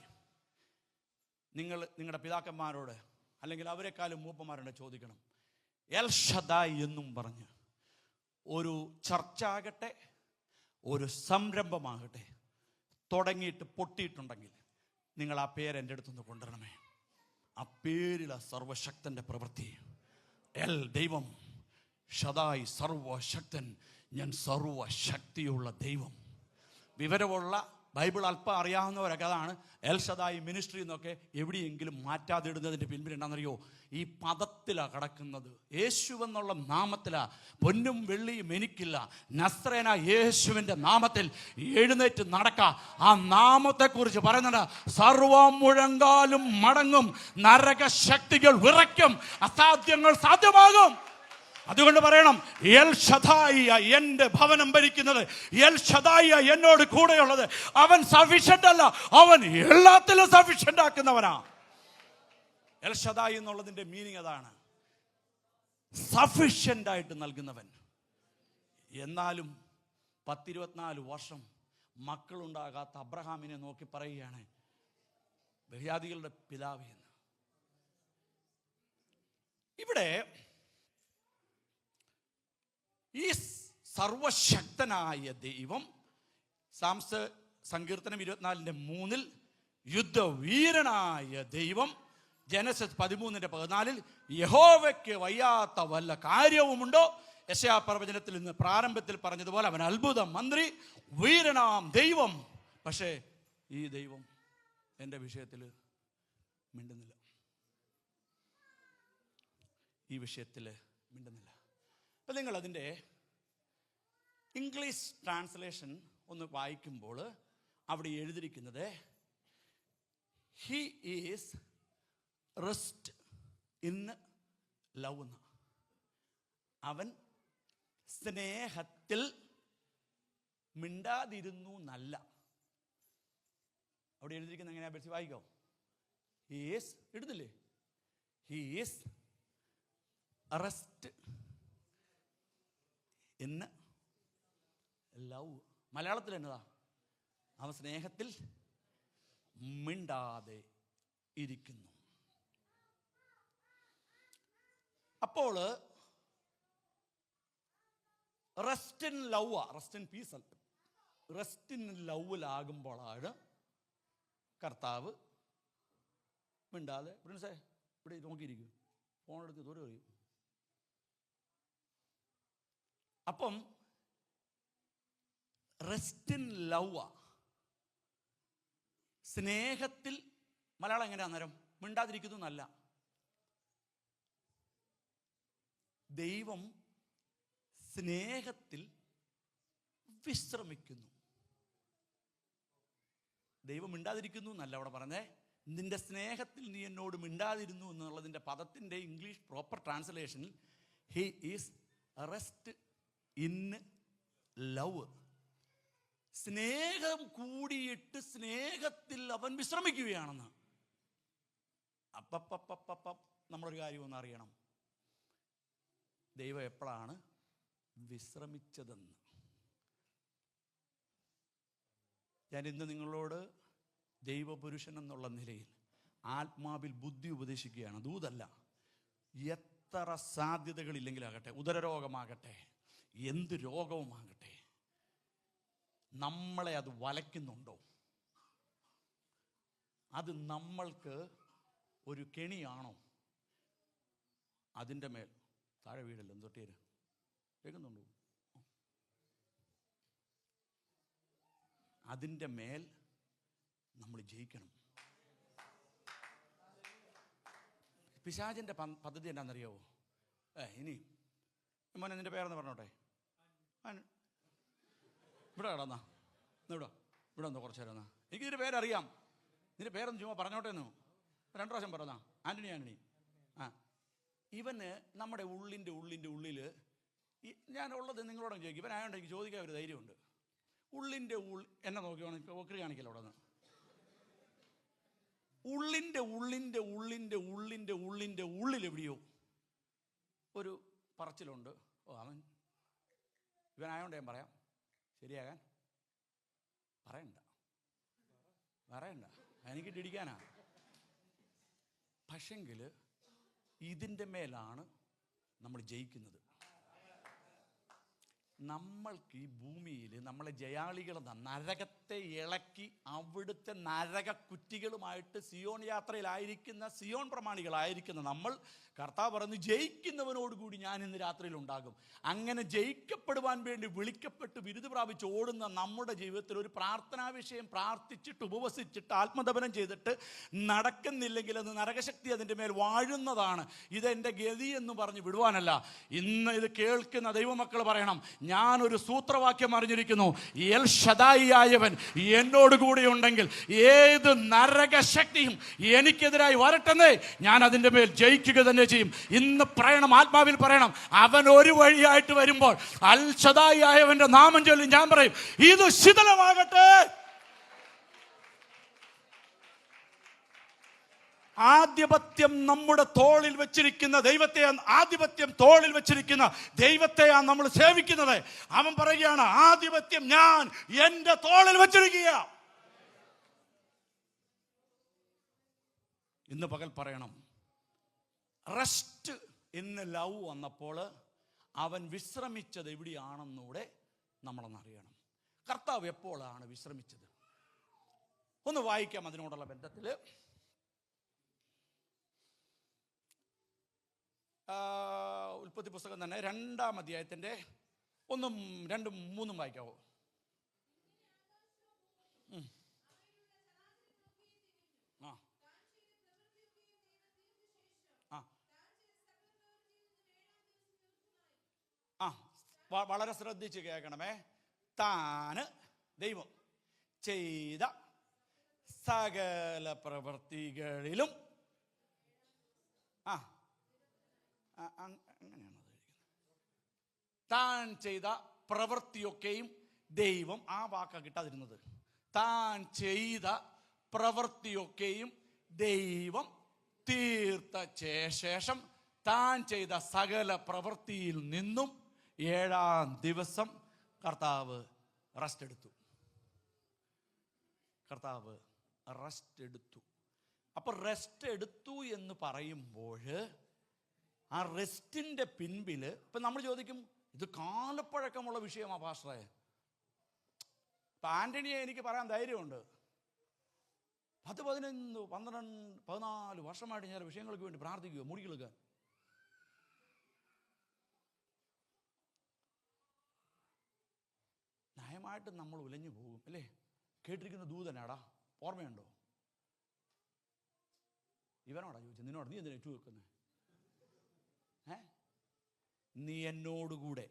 നിങ്ങളുടെ പിതാക്കന്മാരോട് അല്ലെങ്കിൽ അവരെക്കാളും മൂപ്പന്മാരോട് ചോദിക്കണം. എൽ ഷദായ് എന്നും പറഞ്ഞ് ഒരു ചർച്ചാകട്ടെ, ഒരു സംരംഭമാകട്ടെ തുടങ്ങിയിട്ട് പൊട്ടിയിട്ടുണ്ടെങ്കിൽ നിങ്ങൾ ആ പേര് എൻ്റെ അടുത്തുനിന്ന് കൊണ്ടുവരണമേ. ആ പേരിലെ സർവശക്തൻ്റെ പ്രവൃത്തി. എൽ ദൈവം, ഷദായ് സർവശക്തൻ. ഞാൻ സർവശക്തിയുള്ള ദൈവം. വിവരമുള്ള ബൈബിൾ അല്പം അറിയാവുന്നവരൊക്കെ അതാണ് എൽ ഷദായ് മിനിസ്ട്രി എന്നൊക്കെ എവിടെയെങ്കിലും മാറ്റാതെ ഇടുന്നതിൻ്റെ പിൻപിൽ എന്താണെന്നറിയോ? ഈ പദത്തിലാണ് കിടക്കുന്നത്. യേശുവെന്നുള്ള നാമത്തിലാണ്. പൊന്നും വെള്ളിയും എനിക്കില്ല, നസ്രേന യേശുവിൻ്റെ നാമത്തിൽ എഴുന്നേറ്റ് നടക്കുക. ആ നാമത്തെക്കുറിച്ച് പറയുന്നുണ്ട്, സർവം മുഴങ്കാലും മടങ്ങും, നരകശക്തികൾ വിറയ്ക്കും, അസാധ്യങ്ങൾ സാധ്യമാകും. അതുകൊണ്ട് പറയണം, എൽ ഷദായിയ എൻ്റെ ഭവനം ഭരിക്കുന്നത്, എൽ ഷദായിയ എന്നോട് കൂടെയുള്ളത്. അവൻ സഫിഷ്യന്റ് അല്ല, അവൻ എല്ലാത്തിലും സഫിഷ്യന്റ് ആക്കുന്നവനാ. എൽ ഷദായി എന്നുള്ളതിൻ്റെ മീനിങ് അതാണ്, സഫിഷ്യന്റ് ആയിട്ട് നൽകുന്നവൻ. എന്നാലും 10-24 വർഷം മക്കളുണ്ടാകാത്ത അബ്രഹാമിനെ നോക്കി പറയുകയാണ് ബഹുജാതികളുടെ പിതാവ് എന്ന്. ഇവിടെ ഈ സർവശക്തനായ ദൈവം, സങ്കീർത്തനം 24:3 യുദ്ധവീരനായ ദൈവം, ജനസിസ് 13:14 യഹോവയ്ക്ക് വയ്യാത്ത വല്ല കാര്യവുമുണ്ടോ? യെശയ്യാ പ്രവചനത്തിൽ നിന്ന് പ്രാരംഭത്തിൽ പറഞ്ഞതുപോലെ അവൻ അത്ഭുത മന്ത്രി, വീരനാം ദൈവം. പക്ഷേ ഈ ദൈവം എൻ്റെ വിഷയത്തിൽ മിണ്ടുന്നില്ല. ഈ വിഷയത്തിൽ മിണ്ടുന്നില്ല. അപ്പം നിങ്ങൾ അതിൻ്റെ ഇംഗ്ലീഷ് ട്രാൻസ്ലേഷൻ ഒന്ന് വായിക്കുമ്പോൾ അവിടെ എഴുതിയിരിക്കുന്നത് he is rest in love എന്ന. അവൻ സ്നേഹത്തിൽ മിണ്ടാതിരുന്നു എന്നല്ല അവിടെ എഴുതിയിരിക്കുന്നത്. എങ്ങനെയാ ബെൽസി വായിക്കോ? ഹി ഈസ് ഇടുന്നില്ലേ? He is rest in love. മലയാളത്തിൽ എന്നതാ? അവൻ സ്നേഹത്തിൽ മിണ്ടാതെ ഇരിക്കുന്നു. അപ്പോൾ rest in love, rest in peace അല്ല, റെസ്റ്റ് ഇൻ ലവിലാകുമ്പോഴാണ് കർത്താവ് മിണ്ടാതെ. പ്രിൻസേ ഇവിടെ നോക്കിയിരിക്കും, ഫോണെടുത്ത് ദൂരെ പറയും. അപ്പം റെസ്റ്റ് ഇൻ ലവ്, സ്നേഹത്തിൽ. മലയാളം എങ്ങനെയാ അന്നേരം? മിണ്ടാതിരിക്കുന്നു എന്നല്ല. ദൈവം സ്നേഹത്തിൽ വിശ്രമിക്കുന്നു. ദൈവം മിണ്ടാതിരിക്കുന്നു എന്നല്ല അവിടെ പറഞ്ഞേ. നിന്റെ സ്നേഹത്തിൽ നീ എന്നോട് മിണ്ടാതിരുന്നു എന്നുള്ളതിൻ്റെ പദത്തിൻ്റെ ഇംഗ്ലീഷ് പ്രോപ്പർ ട്രാൻസ്ലേഷനിൽ he is rest in love. സ്നേഹം കൂടിയിട്ട് സ്നേഹത്തിൽ അവൻ വിശ്രമിക്കുകയാണെന്ന്. അപ്പം നമ്മളൊരു കാര്യം ഒന്ന് അറിയണം, ദൈവം എപ്പോഴാണ് വിശ്രമിച്ചതെന്ന്. ഞാൻ ഇന്ന് നിങ്ങളോട് ദൈവപുരുഷൻ എന്നുള്ള നിലയിൽ ആത്മാവിൽ ബുദ്ധി ഉപദേശിക്കുകയാണ്, ദൂതല്ല. എത്ര സാധ്യതകളില്ലെങ്കിലാകട്ടെ, ഉദരരോഗമാകട്ടെ, എന്ത് രോഗവുമാകട്ടെ, നമ്മളെ അത് വലയ്ക്കുന്നുണ്ടോ? അത് നമ്മൾക്ക് ഒരു കെണിയാണോ? അതിൻ്റെ മേൽ താഴെ വീടല്ലോ തൊട്ടേര് കേൾക്കുന്നുണ്ടോ? അതിൻ്റെ മേൽ നമ്മൾ ജയിക്കണം. പിശാചിൻ്റെ പദ്ധതി എന്താണെന്നറിയാവോ? ഇനി മോനെ നിൻ്റെ പേരെന്ന് പറഞ്ഞോട്ടെ, ഇവിടെ കിടന്നാ ഇവിടെ വന്നോ കുറച്ച് നേരം എന്നാ. എനിക്ക് ഇതിൻ്റെ പേരറിയാം, നിന്റെ പേരൊന്ന് ചുമ്മാ പറഞ്ഞോട്ടെ എന്ന് 2 പ്രാവശ്യം പറഞ്ഞാ. ആൻ്റണി. ഇവന് നമ്മുടെ ഉള്ളിൻ്റെ ഉള്ളിൽ ഞാൻ ഉള്ളത് നിങ്ങളോടും ചോദിക്കും. ഇവനായോണ്ട് എനിക്ക് ചോദിക്കാൻ ഒരു ധൈര്യമുണ്ട്. ഉള്ളിൻ്റെ എന്നെ നോക്കിയാണ് ഒക്കറി കാണിക്കല്ലോ അവിടെ നിന്ന്. ഉള്ളിൻ്റെ ഉള്ളിൽ എവിടെയോ ഒരു പറച്ചിലുണ്ട്, അവൻ ഇവനായോണ്ട് ഞാൻ പറയാം, ശരിയാകാൻ പറയണ്ട എനിക്ക് ഇടിക്കാനാ. പക്ഷെങ്കിൽ ഇതിൻ്റെ മേലാണ് നമ്മൾ ജയിക്കുന്നത്. നമ്മൾക്ക് ഈ ഭൂമിയിൽ നമ്മളെ ജയാളികളെന്ന നരകത്തെ ഇളക്കി അവിടുത്തെ നരക കുറ്റികളുമായിട്ട് സിയോൺ യാത്രയിലായിരിക്കുന്ന സിയോൺ പ്രമാണികളായിരിക്കുന്ന നമ്മൾ, കർത്താവ് പറയുന്നു ജയിക്കുന്നവനോടുകൂടി ഞാൻ ഇന്ന് രാത്രിയിൽ ഉണ്ടാകും. അങ്ങനെ ജയിക്കപ്പെടുവാൻ വേണ്ടി വിളിക്കപ്പെട്ട് ബിരുദ പ്രാപിച്ച് ഓടുന്ന നമ്മുടെ ജീവിതത്തിൽ ഒരു പ്രാർത്ഥനാ വിഷയം പ്രാർത്ഥിച്ചിട്ട് ഉപവസിച്ചിട്ട് ആത്മദപനം ചെയ്തിട്ട് നടക്കുന്നില്ലെങ്കിൽ അത് നരകശക്തി അതിൻ്റെ മേൽ വാഴുന്നതാണ്. ഇതെൻ്റെ ഗതി എന്ന് പറഞ്ഞ് വിടുവാനല്ല. ഇന്ന് ഇത് കേൾക്കുന്ന ദൈവമക്കൾ പറയണം, ഞാനൊരു സൂത്രവാക്യം അറിഞ്ഞിരിക്കുന്നു, എൽ ഷദായി ആയവൻ എന്നോട് കൂടി ഉണ്ടെങ്കിൽ ഏത് നരകശക്തിയും എനിക്കെതിരായി വരട്ടെന്നേ, ഞാൻ അതിൻ്റെ മേൽ ജയിക്കുക തന്നെ ചെയ്യും. ഇന്ന് പറയണം, ആത്മാവിൽ പറയണം, അവൻ ഒരു വഴിയായിട്ട് വരുമ്പോൾ അൽ ഷദായി ആയവന്റെ നാമം ചൊല്ലി ഞാൻ പറയും, ഇത് ശിഥിലമാകട്ടെ. ആധിപത്യം നമ്മുടെ തോളിൽ വെച്ചിരിക്കുന്ന ദൈവത്തെ, ആധിപത്യം തോളിൽ വെച്ചിരിക്കുന്ന ദൈവത്തെയാണ് നമ്മൾ സേവിക്കുന്നത്. അവൻ പറയുകയാണ്, ആധിപത്യം ഞാൻ എൻ്റെ തോളിൽ വെച്ചിരിക്കുക. ഇന്ന് പകൽ പറയണം, റെസ്റ്റ് എന്ന് ലവ് വന്നപ്പോൾ അവൻ വിശ്രമിച്ചത് എവിടെയാണെന്നൂടെ നമ്മളൊന്നറിയണം. കർത്താവ് എപ്പോഴാണ് വിശ്രമിച്ചത്? ഒന്ന് വായിക്കാം അതിനോടുള്ള ബന്ധത്തിൽ. ഉൽപ്പത്തി പുസ്തകം തന്നെ 2-ാം അധ്യായത്തിൻ്റെ 1, 2, 3 വായിക്കാവോ? വളരെ ശ്രദ്ധിച്ച് കേൾക്കണമേ. താന് ദൈവം ചെയ്ത സകല പ്രവൃത്തികളിലും അങ്ങനെയാണോ താൻ ചെയ്ത പ്രവൃത്തിയൊക്കെയും ദൈവം, ആ വാക്കാ കിട്ടാതിരുന്നത്, താൻ ചെയ്ത പ്രവൃത്തിയൊക്കെയും ദൈവം തീർത്ത ശേഷം താൻ ചെയ്ത സകല പ്രവൃത്തിയിൽ നിന്നും 7-ാം ദിവസം കർത്താവ് റെസ്റ്റ് എടുത്തു. അപ്പൊ റെസ്റ്റ് എടുത്തു എന്ന് പറയുമ്പോൾ ആ റെസ്റ്റിന്റെ പിൻപില് ഇപ്പൊ നമ്മൾ ചോദിക്കും, ഇത് കാലപ്പഴക്കമുള്ള വിഷയമാ പാസ്റ്ററെ. ഇപ്പൊ ആന്റണിയെ എനിക്ക് പറയാൻ ധൈര്യമുണ്ട്. 10, 15, 12, 14 വർഷമായിട്ട് ഞാൻ വിഷയങ്ങൾക്ക് വേണ്ടി പ്രാർത്ഥിക്കുക, മുടികളൊക്കെ. ന്യായമായിട്ട് നമ്മൾ ഉലഞ്ഞു പോകും അല്ലേ? കേട്ടിരിക്കുന്ന ദൂതനാടാ, ഓർമ്മയുണ്ടോ? ഇവനോടാ ചോദിച്ചത്, നിന്നോട്, നീ എന്തിനാ ഇട്ടു വെക്കുന്നത്? നീ എന്നോടുകൂടെ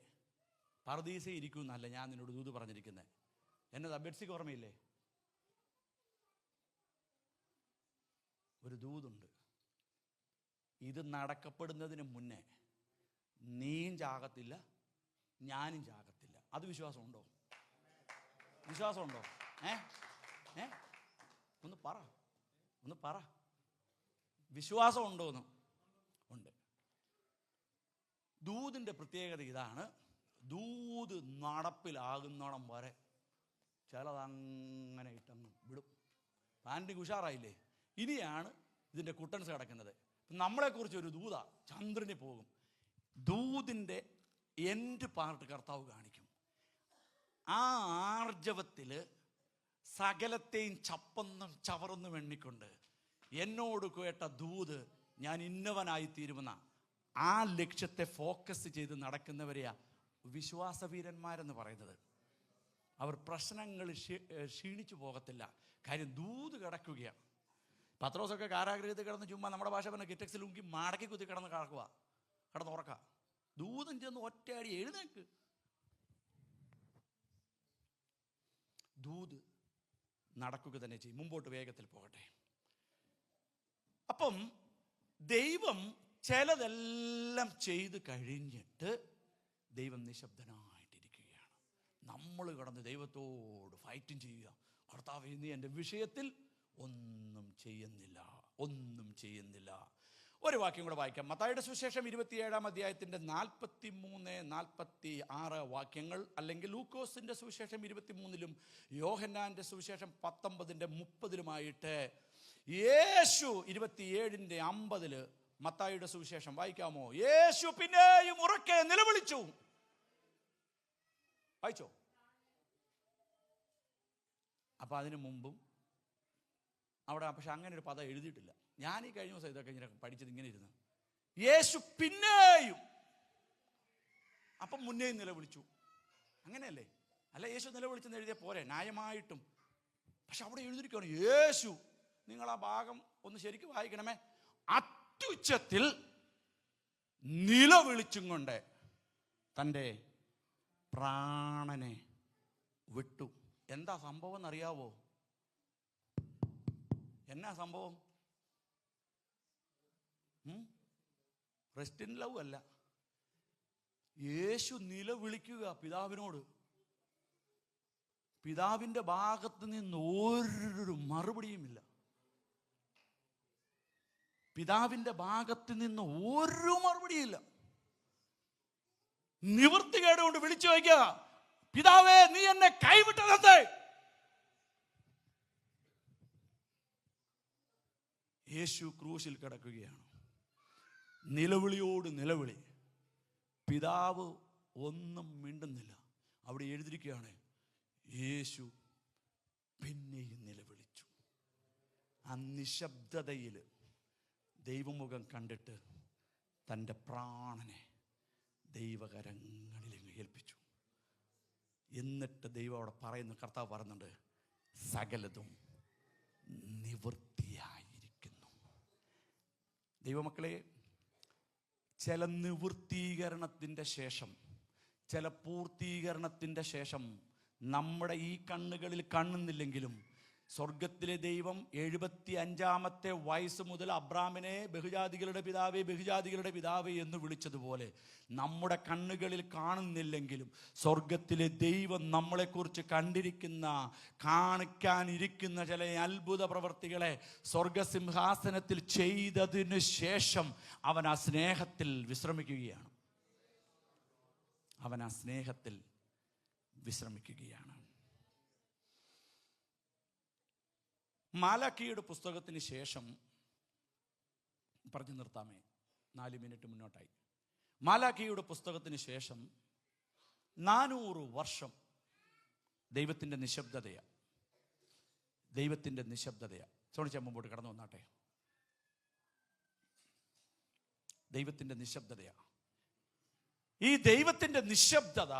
പർദീസ ഇരിക്കുമെന്നല്ല ഞാൻ നിന്നോട് ദൂത് പറഞ്ഞിരിക്കുന്നത്. എന്നതാ ബെഡ്സിക്ക് ഓർമ്മയില്ലേ? ഒരു ദൂതുണ്ട്. ഇത് നടക്കപ്പെടുന്നതിന് മുന്നേ നീയും ചാകത്തില്ല, ഞാനും ചാകത്തില്ല. അത് വിശ്വാസമുണ്ടോ? ഒന്ന് പറ വിശ്വാസം ഉണ്ടോന്ന്? ഉണ്ട്. ദൂതിൻ്റെ പ്രത്യേകത ഇതാണ്, ദൂത് നടപ്പിലാകുന്നോണം വരെ ചിലതങ്ങനെ ഇട്ടങ്ങ് വിടും. പാൻറ്റിക്ക് ഉഷാറായില്ലേ? ഇനിയാണ് ഇതിൻ്റെ കുട്ടൻസ് കിടക്കുന്നത്. നമ്മളെക്കുറിച്ച് ഒരു ദൂത ചന്ദ്രന് പോകും. ദൂതിൻ്റെ എൻഡ് പാർട്ട് കർത്താവ് കാണിക്കും. ആ ആർജവത്തിൽ സകലത്തെയും ചവറൊന്നും എണ്ണിക്കൊണ്ട് എന്നോട് കേട്ട ദൂത് ഞാൻ ഇന്നവനായി തീരുമെന്ന ആ ലക്ഷ്യത്തെ ഫോക്കസ് ചെയ്ത് നടക്കുന്നവരെയാ വിശ്വാസവീരന്മാരെന്ന് പറയുന്നത്. അവർ പ്രശ്നങ്ങൾ ക്ഷീണിച്ചു പോകത്തില്ല. കാര്യം ദൂത് കിടക്കുകയാണ്. പത്രോസൊക്കെ കാരാഗ്രഹത്തിൽ കിടന്ന് ചുമ്മാ നമ്മുടെ ഭാഷ പറഞ്ഞ കിറ്റക്സിൽ ഉങ്കി മടക്കി കുത്തി കിടന്നുറക്കുക. ദൂതൻ ചെന്ന് ഒറ്റയടി എഴുന്നേക്ക്. ദൂത് നടക്കുക തന്നെ ചെയ്യും. മുമ്പോട്ട് വേഗത്തിൽ പോകട്ടെ. അപ്പം ദൈവം ചിലതെല്ലാം ചെയ്ത് കഴിഞ്ഞിട്ട് ദൈവം നിശബ്ദനായിട്ടിരിക്കുകയാണ്. നമ്മൾ കിടന്ന് ദൈവത്തോട് ഫൈറ്റും ചെയ്യുക. കർത്താവേ, നീ എൻ്റെ വിഷയത്തിൽ ഒന്നും ചെയ്യുന്നില്ല. ഒരു വാക്യം കൂടെ വായിക്കാം. മത്തായിയുടെ സുവിശേഷം 27-ാം അധ്യായത്തിൻ്റെ 43-46 വാക്യങ്ങൾ, അല്ലെങ്കിൽ ലൂക്കോസിൻ്റെ സുവിശേഷം 23-ലും യോഹന്നാൻ്റെ സുവിശേഷം 19-30-ലുമായിട്ട് യേശു 27-50 മത്തായിയുടെ സുവിശേഷം വായിക്കാമോ? യേശു പിന്നെയും ഉറക്കെ നിലവിളിച്ചു. വായിച്ചോ? അപ്പൊ അതിനു മുമ്പും അവിടെ പക്ഷെ അങ്ങനെ ഒരു പദം എഴുതിയിട്ടില്ല. ഞാൻ ഈ കഴിഞ്ഞ ദിവസം ഇതൊക്കെ ഇങ്ങനെ പഠിച്ചത് ഇങ്ങനെ ഇരുന്ന് യേശു പിന്നെയും, അപ്പം മുന്നേയും നിലവിളിച്ചു. അങ്ങനെയല്ലേ? അല്ല, യേശു നിലവിളിച്ചെന്ന് എഴുതിയ പോരെ ന്യായമായിട്ടും. പക്ഷെ അവിടെ എഴുതിയിരിക്കുകയാണ് യേശു. നിങ്ങൾ ആ ഭാഗം ഒന്ന് ശരിക്കും വായിക്കണമേ. അത്യുച്ചത്തിൽ നിലവിളിച്ചും കൊണ്ട് തൻ്റെ പ്രാണനെ വിട്ടു. എന്താ സംഭവം എന്നറിയാവോ? എന്നാ സംഭവം? റെസ്റ്റ് ഇൻ ലവ് അല്ല. യേശു നിലവിളിക്കുക പിതാവിനോട്. പിതാവിൻ്റെ ഭാഗത്ത് നിന്ന് ഒരു മറുപടിയുമില്ല. പിതാവിൻ്റെ ഭാഗത്ത് നിന്ന് ഒരു മറുപടിയില്ല. നിവൃത്തികേട് കൊണ്ട് വിളിച്ചു വയ്ക്കുക, പിതാവേ നീ എന്നെ കൈവിട്ടതെന്തേ? യേശു ക്രൂശിൽ കിടക്കുകയാണ്. നിലവിളിയോട് നിലവിളി. പിതാവ് ഒന്നും മിണ്ടുന്നില്ല. അവിടെ എഴുതിയിരിക്കുകയാണ് യേശു പിന്നെയും നിലവിളിച്ചു. ആ നിശബ്ദതയിൽ ദൈവമുഖം കണ്ടിട്ട് തൻ്റെ പ്രാണനെ ദൈവകരങ്ങളിൽ ഏൽപ്പിച്ചു. എന്നിട്ട് ദൈവം അവിടെ പറയുന്നു, കർത്താവ് പറയുന്നുണ്ട്, സകലതും നിവൃത്തിയായിരിക്കുന്നു. ദൈവമക്കളെ, ചില നിവൃത്തീകരണത്തിൻ്റെ ശേഷം, ചില പൂർത്തീകരണത്തിൻ്റെ ശേഷം നമ്മുടെ ഈ കണ്ണുകളിൽ കാണുന്നില്ലെങ്കിലും സ്വർഗത്തിലെ ദൈവം 75-ാമത്തെ വയസ്സ് മുതൽ അബ്രാമിനെ ബഹുജാതികളുടെ പിതാവേ ബഹുജാതികളുടെ പിതാവേ എന്ന് വിളിച്ചതുപോലെ നമ്മുടെ കണ്ണുകളിൽ കാണുന്നില്ലെങ്കിലും സ്വർഗത്തിലെ ദൈവം നമ്മളെക്കുറിച്ച് കാണിക്കാനിരിക്കുന്ന ചില അത്ഭുത പ്രവർത്തികളെ സ്വർഗസിംഹാസനത്തിൽ ചെയ്തതിനു ശേഷം അവൻ ആ സ്നേഹത്തിൽ വിശ്രമിക്കുകയാണ്. അവൻ ആ സ്നേഹത്തിൽ വിശ്രമിക്കുകയാണ്. മാലാഖിയുടെ പുസ്തകത്തിന് ശേഷം പറഞ്ഞു നിർത്താമേ, 4 മിനിറ്റ് മുന്നോട്ടായി. മാലാഖിയുടെ പുസ്തകത്തിന് ശേഷം 400 വർഷം ദൈവത്തിൻ്റെ നിശബ്ദതയാണ്. ദൈവത്തിൻ്റെ നിശബ്ദതയാണ്. ചോദിച്ചാൽ മുമ്പോട്ട് കടന്നു വന്നാട്ടെ. ദൈവത്തിൻ്റെ നിശബ്ദതയാണ്. ഈ ദൈവത്തിൻ്റെ നിശബ്ദത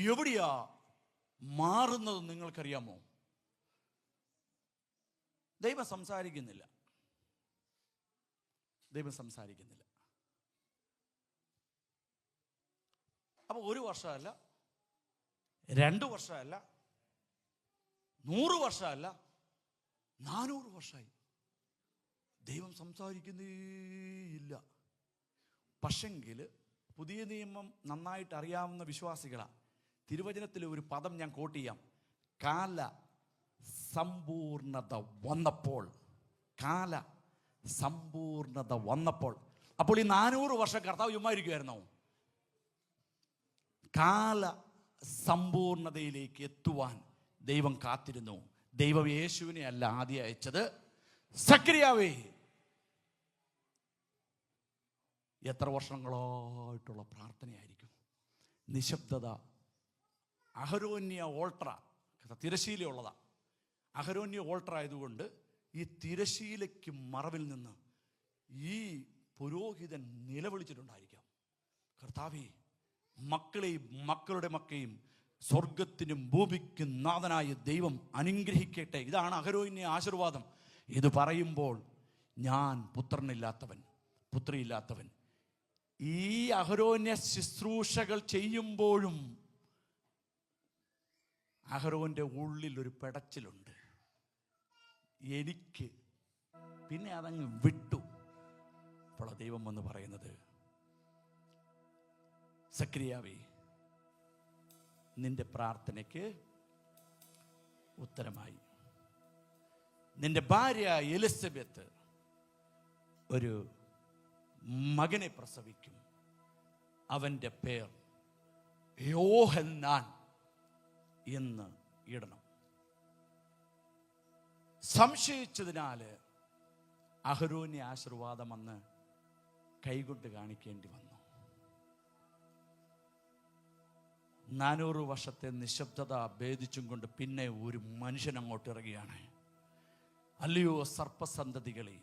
എവിടെയാ മാറുന്നത് നിങ്ങൾക്കറിയാമോ? ദൈവം സംസാരിക്കുന്നില്ല. ദൈവം സംസാരിക്കുന്നില്ല. അപ്പോൾ 1 വർഷമല്ല, 2 വർഷമല്ല, 100 വർഷമല്ല, 400 വർഷമായി ദൈവം സംസാരിക്കുന്നേയില്ല. പക്ഷെങ്കിൽ പുതിയ നിയമം നന്നായിട്ട് അറിയാവുന്ന വിശ്വാസികളാണ്. തിരുവചനത്തിലെ ഒരു പദം ഞാൻ കോട്ട് ചെയ്യാം. കാല സമ്പൂർണത വന്നപ്പോൾ. കാല സമ്പൂർണത വന്നപ്പോൾ. അപ്പോൾ ഈ 400 വർഷം കർത്താവ് ചുമ്മായിരിക്കുമായിരുന്നോ? കാല സമ്പൂർണതയിലേക്ക് എത്തുവാൻ ദൈവം കാത്തിരുന്നു. ദൈവം യേശുവിനെ അല്ല ആദ്യം അയച്ചത്, സക്രിയാവേ. എത്ര വർഷങ്ങളായിട്ടുള്ള പ്രാർത്ഥനയായിരിക്കും. നിശബ്ദത. അഹരോന്യ ഓൾട്ടറ, തിരശീലയുള്ളതാ. അഹരോന്യ ഓൾട്ടർ ആയതുകൊണ്ട് ഈ തിരശീലയ്ക്ക് മറവിൽ നിന്ന് ഈ പുരോഹിതൻ നിലവിളിച്ചിട്ടുണ്ടായിരിക്കാം, കർത്താവേ മക്കളെയും മക്കളുടെ മക്കളെയും സ്വർഗത്തിനും ഭൂമിക്കും നാഥനായ ദൈവം അനുഗ്രഹിക്കട്ടെ. ഇതാണ് അഹരോന്യ ആശീർവാദം. ഇത് പറയുമ്പോൾ ഞാൻ പുത്രനില്ലാത്തവൻ, പുത്രിയില്ലാത്തവൻ. ഈ അഹരോന്യ ശുശ്രൂഷകൾ ചെയ്യുമ്പോഴും അഹരോന്റെ ഉള്ളിൽ ഒരു പെടച്ചിലുണ്ട്. എനിക്ക് പിന്നെ അതങ്ങ് വിട്ടു. അപ്പോൾ ദൈവം വന്ന് പറയുന്നത്, സക്രിയാവേ നിന്റെ പ്രാർത്ഥനയ്ക്ക് ഉത്തരമായി. നിന്റെ ഭാര്യ എലിസബത്ത് ഒരു മകനെ പ്രസവിക്കും. അവൻ്റെ പേർ യോഹന്നാൻ എന്ന് ഇടണം. സംശയിച്ചതിനാൽ അഹരോന്യ ആശീർവാദം അന്ന് കൈകൊണ്ട് കാണിക്കേണ്ടി വന്നു. 400 വർഷത്തെ നിശബ്ദത ഭേദിച്ചും കൊണ്ട് പിന്നെ ഒരു മനുഷ്യൻ അങ്ങോട്ട് ഇറങ്ങിയാണ്. അല്ലയോ സർപ്പസന്തതികളെ,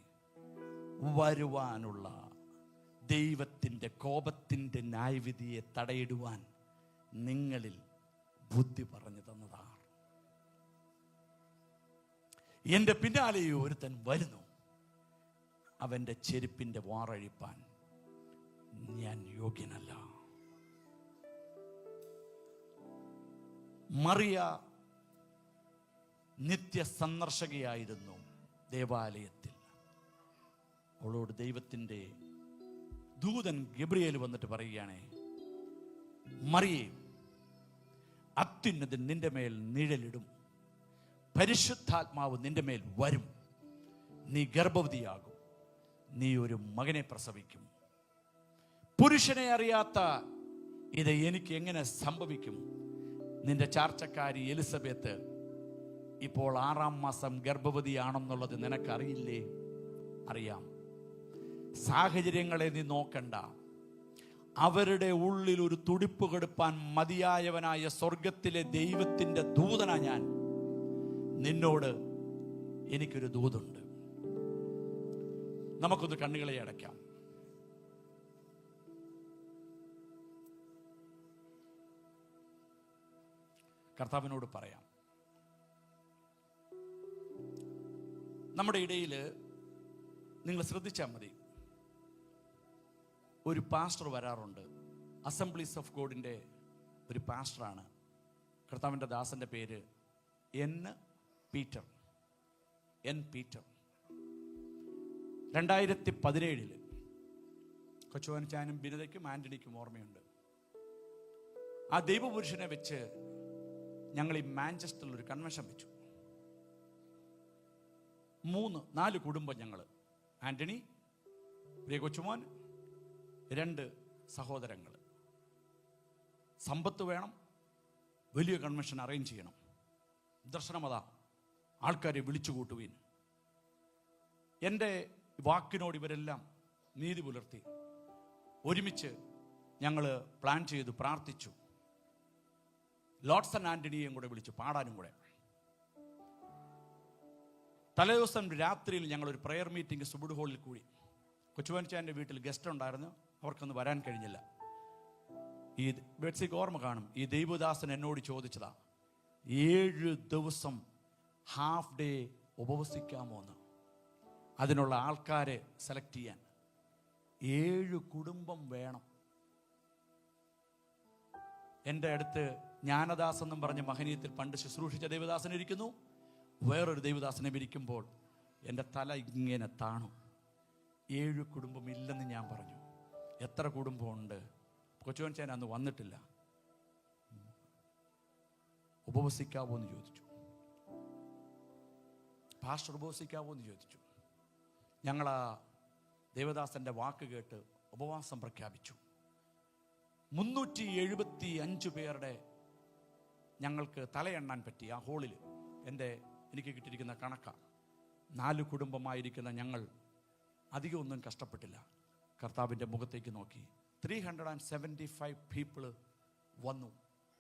വരുവാനുള്ള ദൈവത്തിൻ്റെ കോപത്തിൻ്റെ ന്യായവിധിയെ തടയിടുവാൻ നിങ്ങളിൽ ബുദ്ധി പറഞ്ഞു തന്നതാണ്. എൻ്റെ പിന്നാലെ ഒരുത്തൻ വരുന്നു, അവൻ്റെ ചെരുപ്പിൻ്റെ വാറഴിപ്പാൻ ഞാൻ യോഗ്യനല്ല. മറിയ നിത്യ സന്ദർശകയായിരുന്നു ദേവാലയത്തിൽ. അവളോട് ദൈവത്തിൻ്റെ ദൂതൻ ഗബ്രിയേൽ വന്നിട്ട് പറയുകയാണേ, മറിയേ, അത്യുന്നതൻ നിന്റെ മേൽ നിഴലിടും, പരിശുദ്ധാത്മാവ് നിന്റെ മേൽ വരും, നീ ഗർഭവതിയാകും, നീ ഒരു മകനെ പ്രസവിക്കും. പുരുഷനെ അറിയാത്ത ഇത് എനിക്ക് എങ്ങനെ സംഭവിക്കും? നിന്റെ ചാർച്ചക്കാരി എലിസബത്ത് ഇപ്പോൾ 6-ാം മാസം ഗർഭവതിയാണെന്നുള്ളത് നിനക്കറിയില്ലേ? അറിയാം. സാഹചര്യങ്ങളെ നീ നോക്കണ്ട. അവരുടെ ഉള്ളിൽ ഒരു തുടിപ്പ് കെടുപ്പാൻ മതിയായവനായ സ്വർഗത്തിലെ ദൈവത്തിൻ്റെ ദൂതനാ ഞാൻ. നിന്നോട് എനിക്കൊരു ദൂതുണ്ട്. നമുക്കൊന്ന് കണ്ണുകളെ അടയ്ക്കാം. കർത്താവിനോട് പറയാം. നമ്മുടെ ഇടയിൽ നിങ്ങൾ ശ്രദ്ധിച്ചാൽ മതി, ഒരു പാസ്റ്റർ വരാറുണ്ട്. അസംബ്ലീസ് ഓഫ് ഗോഡിൻ്റെ ഒരു പാസ്റ്ററാണ്. കർത്താവിൻ്റെ ദാസൻ്റെ പേര് എൻ പീറ്റർ. 2017 കൊച്ചുവനച്ചാനും ബിനതയ്ക്കും ആന്റണിക്കും ഓർമ്മയുണ്ട്. ആ ദൈവപുരുഷനെ വെച്ച് ഞങ്ങൾ ഈ മാഞ്ചസ്റ്ററിൽ ഒരു കൺവെൻഷൻ വെച്ചു. 3-4 കുടുംബം ഞങ്ങൾ, ആന്റണി, പ്രിയ കൊച്ചുമോൻ, 2 സഹോദരങ്ങൾ. സമ്പത്ത് വേണം, വലിയ കൺവെൻഷൻ അറേഞ്ച് ചെയ്യണം. ദർശനമതാ, ആൾക്കാരെ വിളിച്ചു കൂട്ടുവീൻ. എൻ്റെ വാക്കിനോട് ഇവരെല്ലാം നീതി പുലർത്തി. ഒരുമിച്ച് ഞങ്ങൾ പ്ലാൻ ചെയ്തു, പ്രാർത്ഥിച്ചു. ലോട്ട്സൺ ആന്റണിയെയും കൂടെ വിളിച്ചു, പാടാനും കൂടെ. തലേദിവസം രാത്രിയിൽ ഞങ്ങളൊരു പ്രെയർ മീറ്റിംഗ് സുബുഡ് ഹാളിൽ കൂടി. കൊച്ചുവനച്ചാൻ്റെ വീട്ടിൽ ഗസ്റ്റ് ഉണ്ടായിരുന്നു, അവർക്കൊന്ന് വരാൻ കഴിഞ്ഞില്ല. ഈ ബെറ്റ്സിക്ക് ഓർമ്മ കാണും, ഈ ദൈവദാസൻ എന്നോട് ചോദിച്ചതാ, 7 ദിവസം ഹാഫ് ഡേ ഉപവസിക്കാമോ എന്ന്. അതിനുള്ള ആൾക്കാരെ സെലക്ട് ചെയ്യാൻ 7 കുടുംബം വേണം. എൻ്റെ അടുത്ത് ജ്ഞാനദാസ് എന്നും പറഞ്ഞ മഹനീയത്തിൽ പണ്ട് ശുശ്രൂഷിച്ച ദൈവദാസൻ ഇരിക്കുന്നു. വേറൊരു ദൈവദാസനെ ഇരിക്കുമ്പോൾ എൻ്റെ തല ഇങ്ങനെ താണു. 7 കുടുംബം ഇല്ലെന്ന് ഞാൻ പറഞ്ഞു. എത്ര കുടുംബമുണ്ട്? കൊച്ചുവൻചാൻ അന്ന് വന്നിട്ടില്ല. ഉപവസിക്കാവോ എന്ന് ചോദിച്ചു. പാസ്റ്റർ ഉപവസിക്കാവോ എന്ന് ചോദിച്ചു. ഞങ്ങൾ ആ ദേവദാസൻ്റെ വാക്ക് കേട്ട് ഉപവാസം പ്രഖ്യാപിച്ചു. 375 പേരുടെ ഞങ്ങൾക്ക് തലയെണ്ണാൻ പറ്റി ആ ഹോളിൽ. എനിക്ക് കിട്ടിയിരിക്കുന്ന കണക്ക 4 കുടുംബമായിരിക്കുന്ന ഞങ്ങൾ അധികം ഒന്നും കഷ്ടപ്പെട്ടില്ല. കർത്താവിൻ്റെ മുഖത്തേക്ക് നോക്കി 375 പീപ്പിൾ വന്നു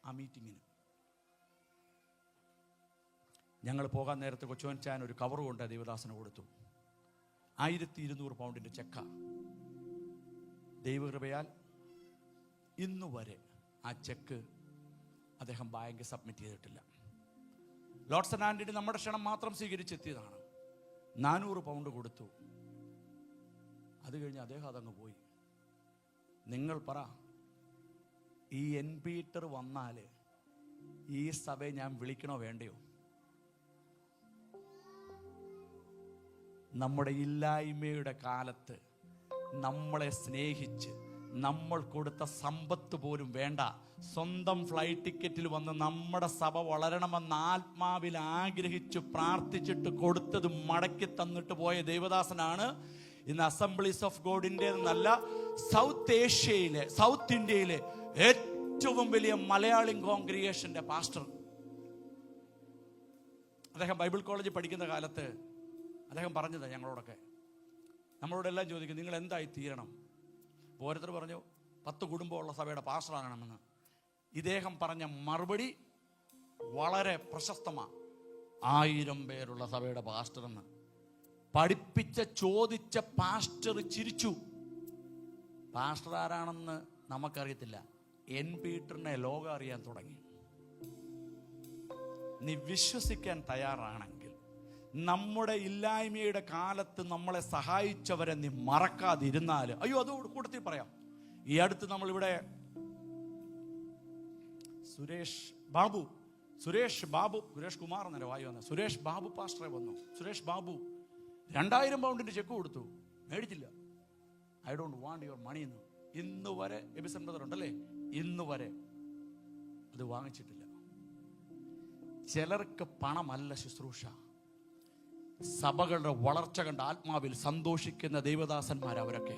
ആ മീറ്റിങ്ങിന്. ഞങ്ങൾ പോകാൻ നേരത്ത് കൊച്ചുവൻചാൻ ഒരു കവർ കൊണ്ട് ദൈവദാസന് കൊടുത്തു. 1200 പൗണ്ടിൻ്റെ ചെക്ക. ദൈവകൃപയാൽ ഇന്നുവരെ ആ ചെക്ക് അദ്ദേഹം ബാങ്കിൽ സബ്മിറ്റ് ചെയ്തിട്ടില്ല. ലോട്ട്സൺ ആന്റണി നമ്മുടെ ക്ഷണം മാത്രം സ്വീകരിച്ചെത്തിയതാണ്. 400 പൗണ്ട് കൊടുത്തു. അത് കഴിഞ്ഞ് അദ്ദേഹം അതങ്ങ് പോയി. നിങ്ങൾ പറ, ഈ എൻ പീറ്റർ വന്നാൽ ഈ സഭയെ ഞാൻ വിളിക്കണോ വേണ്ടയോ? നമ്മുടെ ഇല്ലായ്മയുടെ കാലത്ത് നമ്മളെ സ്നേഹിച്ച് നമ്മൾ കൊടുത്ത സമ്പത്ത് പോലും വേണ്ട, സ്വന്തം ഫ്ലൈറ്റ് ടിക്കറ്റിൽ വന്ന് നമ്മുടെ സഭ വളരണമെന്ന് ആത്മാവിൽ ആഗ്രഹിച്ച് പ്രാർത്ഥിച്ചിട്ട് കൊടുത്തത് മടക്കി തന്നിട്ട് പോയ ദേവദാസനാണ് ഇന്ന് അസംബ്ലീസ് ഓഫ് ഗോഡിൻ്റെ നല്ല സൗത്ത് ഇന്ത്യയിലെ ഏറ്റവും വലിയ മലയാളി കോൺഗ്രിഗേഷന്റെ പാസ്റ്റർ. അദ്ദേഹം ബൈബിൾ കോളേജിൽ പഠിക്കുന്ന കാലത്ത് അദ്ദേഹം പറഞ്ഞത് ഞങ്ങളോടൊക്കെ, നമ്മളോടെല്ലാം ചോദിക്കും നിങ്ങൾ എന്തായി തീരണം. ഓരോരുത്തർ പറഞ്ഞു 10 കുടുംബമുള്ള സഭയുടെ പാസ്റ്ററാകണമെന്ന്. ഇദ്ദേഹം പറഞ്ഞ മറുപടി വളരെ പ്രശസ്തമാണ്. 1000 പേരുള്ള സഭയുടെ പാസ്റ്ററെന്ന്. പഠിപ്പിച്ച ചോദിച്ച പാസ്റ്റർ ചിരിച്ചു. പാസ്റ്റർ ആരാണെന്ന് നമുക്കറിയത്തില്ല. എൻ പീറ്ററിനെ ലോകം അറിയാൻ തുടങ്ങി. നീ വിശ്വസിക്കാൻ തയ്യാറാണെങ്കിൽ നമ്മുടെ ഇല്ലായ്മയുടെ കാലത്ത് നമ്മളെ സഹായിച്ചവരെ നീ മറക്കാതിരുന്നാൽ, അയ്യോ അത് കൂട്ടത്തിൽ പറയാം. ഈ അടുത്ത് നമ്മളിവിടെ സുരേഷ് കുമാർ എന്നല്ല വായി വന്ന സുരേഷ് ബാബു പാസ്റ്ററെ വന്നു. സുരേഷ് ബാബു 2000 പൗണ്ടിന്റെ ചെക്ക് കൊടുത്തു, മേടിച്ചില്ല. I don't want your money എന്ന് ഇന്ന് വരെ എബിസൺ ബ്രദർ ഉണ്ടല്ലേ, ഇന്ന് വരെ അത് വാങ്ങിച്ചിട്ടില്ല. ചിലർക്ക് പണമല്ല ശുശ്രൂഷ. സഭകളുടെ വളർച്ച കണ്ട് ആത്മാവിൽ സന്തോഷിക്കുന്ന ദൈവദാസന്മാർ അവരൊക്കെ.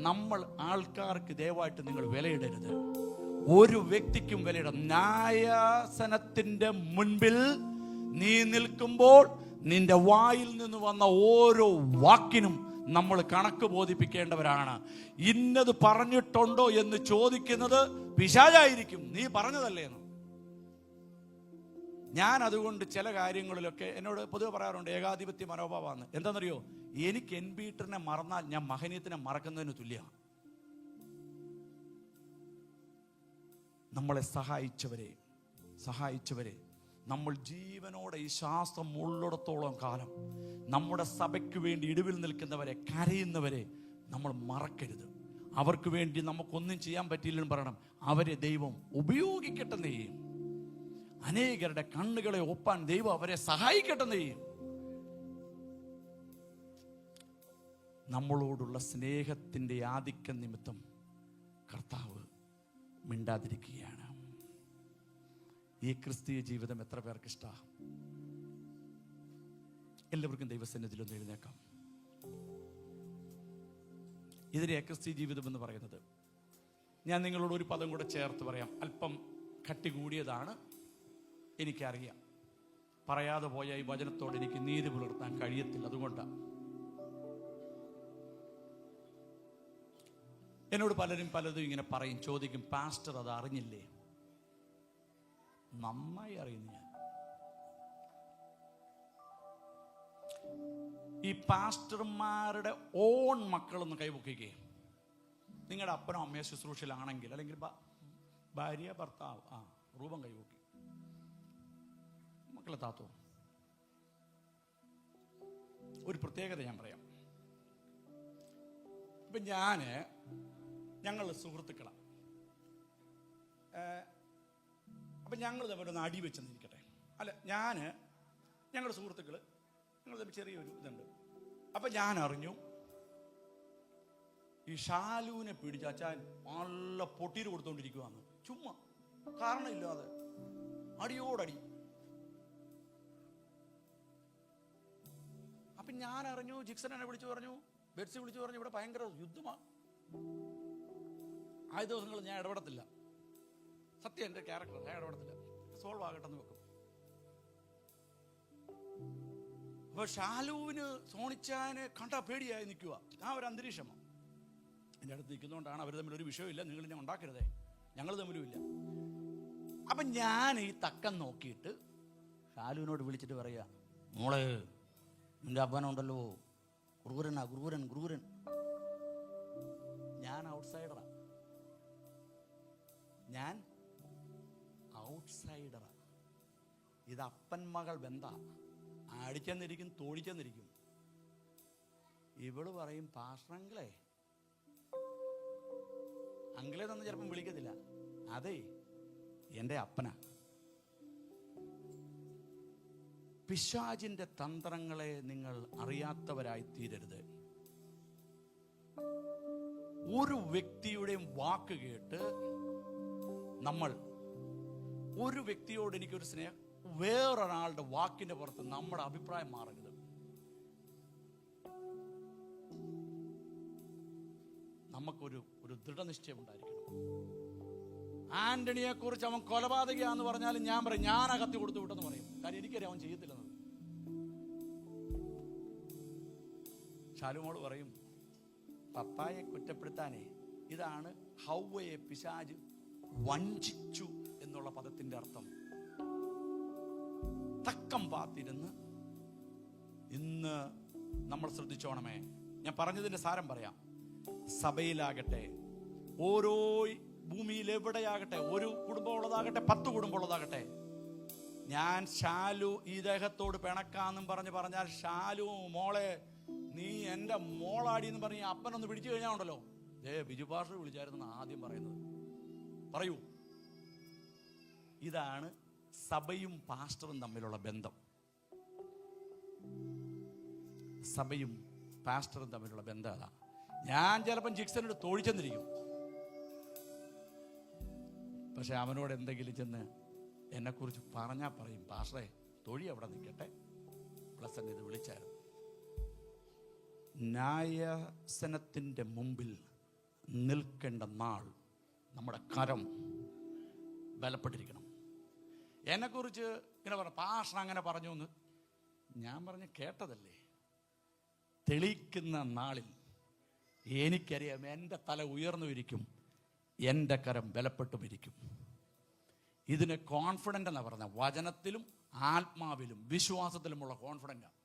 നമ്മൾ ആൾക്കാർക്ക് ദയവായിട്ട് നിങ്ങൾ വിലയിടരുത്. ഒരു വ്യക്തിക്കും വിലയിട. ന്യായാസനത്തിന്റെ മുൻപിൽ നീ നിൽക്കുമ്പോൾ നിന്റെ വായിൽ നിന്ന് വന്ന ഓരോ വാക്കിനും നമ്മൾ കണക്ക് ബോധിപ്പിക്കേണ്ടവരാണ്. ഇന്നത് പറഞ്ഞിട്ടുണ്ടോ എന്ന് ചോദിക്കുന്നത് പിശാചായിരിക്കും. നീ പറഞ്ഞതല്ലേ എന്ന്. ഞാൻ അതുകൊണ്ട് ചില കാര്യങ്ങളിലൊക്കെ എന്നോട് പൊതുവെ പറയാറുണ്ട് ഏകാധിപത്യ മനോഭാവമാണ്. എന്താണെന്നറിയോ, എനിക്ക് എൻ പീറ്ററിനെ മറന്നാൽ ഞാൻ മഹനീയത്തിനെ മറക്കുന്നതിന് തുല്യമാണ്. നമ്മളെ സഹായിച്ചവരെ നമ്മൾ ജീവനോടെ ഈ ശ്വാസം ഉള്ളിടത്തോളം കാലം നമ്മുടെ സഭയ്ക്ക് വേണ്ടി ഇടിവിൽ നിൽക്കുന്നവരെ, കരയുന്നവരെ നമ്മൾ മറക്കരുത്. അവർക്ക് വേണ്ടി നമുക്കൊന്നും ചെയ്യാൻ പറ്റിയില്ലെന്ന് പറയണം. അവരെ ദൈവം ഉപയോഗിക്കട്ടെന്ന് ചെയ്യും. അനേകരുടെ കണ്ണുകളെ ഒപ്പാൻ ദൈവം അവരെ സഹായിക്കട്ടെന്ന് ചെയ്യും. നമ്മളോടുള്ള സ്നേഹത്തിൻ്റെ ആധിക്യം നിമിത്തം കർത്താവ് മിണ്ടാതിരിക്കുകയാണ്. ഈ ക്രിസ്തീയ ജീവിതം എത്ര പേർക്ക് ഇഷ്ടമാണ്? എല്ലാവർക്കും ദൈവസന്നിധിയിലൊന്ന് എഴുന്നേക്കാം. ഇതിനെ ക്രിസ്തീയ ജീവിതം എന്ന് പറയുന്നത്, ഞാൻ നിങ്ങളോട് ഒരു പദം കൂടെ ചേർത്ത് പറയാം. അല്പം കട്ടി കൂടിയതാണ്, എനിക്കറിയാം. പറയാതെ പോയ ഈ വചനത്തോട് എനിക്ക് നീതി പുലർത്താൻ കഴിയത്തില്ല. അതുകൊണ്ടാണ് എന്നോട് പലതും ഇങ്ങനെ പറയും, ചോദിക്കും, പാസ്റ്റർ അത് അറിഞ്ഞില്ലേ? നന്നായി അറിയുന്നു ഞാൻ. ഈ പാസ്റ്റർമാരുടെ ഓൺ മക്കളൊന്ന് കൈപൊക്കിക്കേ. നിങ്ങളുടെ അപ്പനോ അമ്മയോ ശുശ്രൂഷയിലാണെങ്കിൽ, അല്ലെങ്കിൽ ഭാര്യ ഭർത്താവ്, രൂപം കൈപൊക്കി. മക്കളെ താത്തോ, ഒരു പ്രത്യേകത ഞാൻ പറയാം. ഇപ്പം ഞങ്ങൾ സുഹൃത്തുക്കളാണ്. അപ്പം ഞങ്ങൾ തമ്മിലൊന്ന് അടി വെച്ചെന്നിരിക്കട്ടെ. അല്ല, ഞങ്ങളുടെ സുഹൃത്തുക്കൾ, ഞങ്ങൾ തമ്മിൽ ചെറിയൊരു ഇതുണ്ട്. അപ്പം ഞാൻ അറിഞ്ഞു ഈ ഷാലുവിനെ പിടിച്ചാൽ നല്ല പൊട്ടീര് കൊടുത്തോണ്ടിരിക്കുവാന്ന്. ചുമ്മാ കാരണമില്ലാതെ അടിയോടടി. അപ്പം ഞാൻ അറിഞ്ഞു, ജിക്സൺ എന്നെ വിളിച്ചു പറഞ്ഞു, ബെറ്റ്സി വിളിച്ചു പറഞ്ഞു, ഇവിടെ ഭയങ്കര യുദ്ധമാണ്. ആ ദിവസങ്ങളിൽ ഞാൻ ഇടപെടത്തില്ല. സത്യം, എൻ്റെ ക്യാരക്ടർ, ഞാൻ ഇടപെടത്തില്ല. സോൾവ് ആകട്ടെന്ന് വെക്കും. അപ്പോൾ ഷാലുവിന് സോണിച്ചാന് കണ്ടാ പേടിയായി നിൽക്കുക. ആ ഒരു അന്തരീക്ഷമാണ് എൻ്റെ അടുത്ത് നിൽക്കുന്നതുകൊണ്ടാണ്. അവർ തമ്മിലൊരു വിഷയമില്ല, നിങ്ങൾ ഞാൻ ഉണ്ടാക്കരുതേ, ഞങ്ങൾ തമ്മിലും ഇല്ല. അപ്പം ഞാൻ ഈ തക്കം നോക്കിയിട്ട് ഷാലുവിനോട് വിളിച്ചിട്ട് പറയുക, മോളെ നിന്റെ അപ്പനുണ്ടല്ലോ ക്രൂരൻ. ഞാൻ ഔട്ട്സൈഡറാ. ഇത് അപ്പൻ മകൾ ബന്ധ. അടിച്ചെന്നിരിക്കും, തോടിച്ചെന്നിരിക്കും. ഇവള് പറയും, പാസ്റ്ററങ്കിളെ, അങ്കിളെ തന്നെ ചിലപ്പം വിളിക്കത്തില്ല. അതെ, എൻ്റെ അപ്പനാ. പിശാചിന്റെ തന്ത്രങ്ങളെ നിങ്ങൾ അറിയാത്തവരായി തീരരുത്. ഒരു വ്യക്തിയുടെയും വാക്ക് കേട്ട് നമ്മൾ, ഒരു വ്യക്തിയോട് എനിക്കൊരു സ്നേഹം, വേറൊരാളുടെ വാക്കിന്റെ പുറത്ത് നമ്മുടെ അഭിപ്രായം മാറരുത്. നമുക്കൊരു ദൃഢനിശ്ചയം ഉണ്ടായിരിക്കണം. ആന്റണിയെ കുറിച്ച് അവൻ കൊലപാതകയാന്ന് പറഞ്ഞാലും ഞാൻ പറയും ഞാൻ കത്തി കൊടുത്തു വിട്ടെന്ന് പറയും. കാര്യം എനിക്കറിയാം അവൻ ചെയ്യത്തില്ലെന്ന്. ശാലുമോള് പറയും പപ്പായെ കുറ്റപ്പെടുത്താനേ ഇതാണ് ഹൗവയെ പിശാച് വഞ്ചിച്ചു എന്നുള്ള പദത്തിന്റെ അർത്ഥം. തക്കം പാത്തിരുന്ന് ഇന്ന് നമ്മൾ ശ്രദ്ധിച്ചോണമേ. ഞാൻ പറഞ്ഞതിന്റെ സാരം പറയാം. സഭയിലാകട്ടെ, ഓരോ ഭൂമിയിൽ എവിടെയാകട്ടെ, ഒരു കുടുംബമുള്ളതാകട്ടെ, 10 കുടുംബമുള്ളതാകട്ടെ, ഞാൻ ഷാലു ഈ ദേഹത്തോട് പിണക്കാന്നും പറഞ്ഞാൽ ഷാലു മോളെ നീ എൻ്റെ മോളാടി എന്ന് പറഞ്ഞ് അപ്പനൊന്ന് പിടിച്ചു കഴിഞ്ഞാൽ ഉണ്ടല്ലോ, ബിജുഭാഷ വിളിച്ചായിരുന്നു ആദ്യം പറയുന്നത്. പറയൂ. ഇതാണ് സഭയും പാസ്റ്ററും തമ്മിലുള്ള ബന്ധം. സഭയും പാസ്റ്ററും തമ്മിലുള്ള ബന്ധം അതാ. ഞാൻ ചിലപ്പം ജിക്സനോട് തൊഴിച്ചെന്നിരിക്കും, പക്ഷെ അവനോട് എന്തെങ്കിലും ചെന്ന് എന്നെക്കുറിച്ച് പറഞ്ഞാൽ പറയും പാസ്റ്ററെ തൊഴി അവിടെ നിൽക്കട്ടെ, പ്ലസ് എന്നെ ഇത് വിളിച്ചായിരുന്നു. ന്യായാസനത്തിൻ്റെ മുമ്പിൽ നിൽക്കേണ്ട നാൾ നമ്മുടെ കരം ബലപ്പെട്ടിരിക്കണം. എന്നെക്കുറിച്ച് ഇങ്ങനെ പറഞ്ഞു പാസ്റ്റർ അങ്ങനെ പറഞ്ഞു എന്ന് ഞാൻ പറഞ്ഞ് കേട്ടതല്ലേ. തെളിയിക്കുന്ന നാളിൽ എനിക്കറിയാം എൻ്റെ തല ഉയർന്നുമിരിക്കും, എൻ്റെ കരം ബലപ്പെട്ടുമിരിക്കും. ഇതിന് കോൺഫിഡൻ്റ് എന്നാണ് പറഞ്ഞത്. വചനത്തിലും ആത്മാവിലും വിശ്വാസത്തിലുമുള്ള കോൺഫിഡൻ്റാണ്.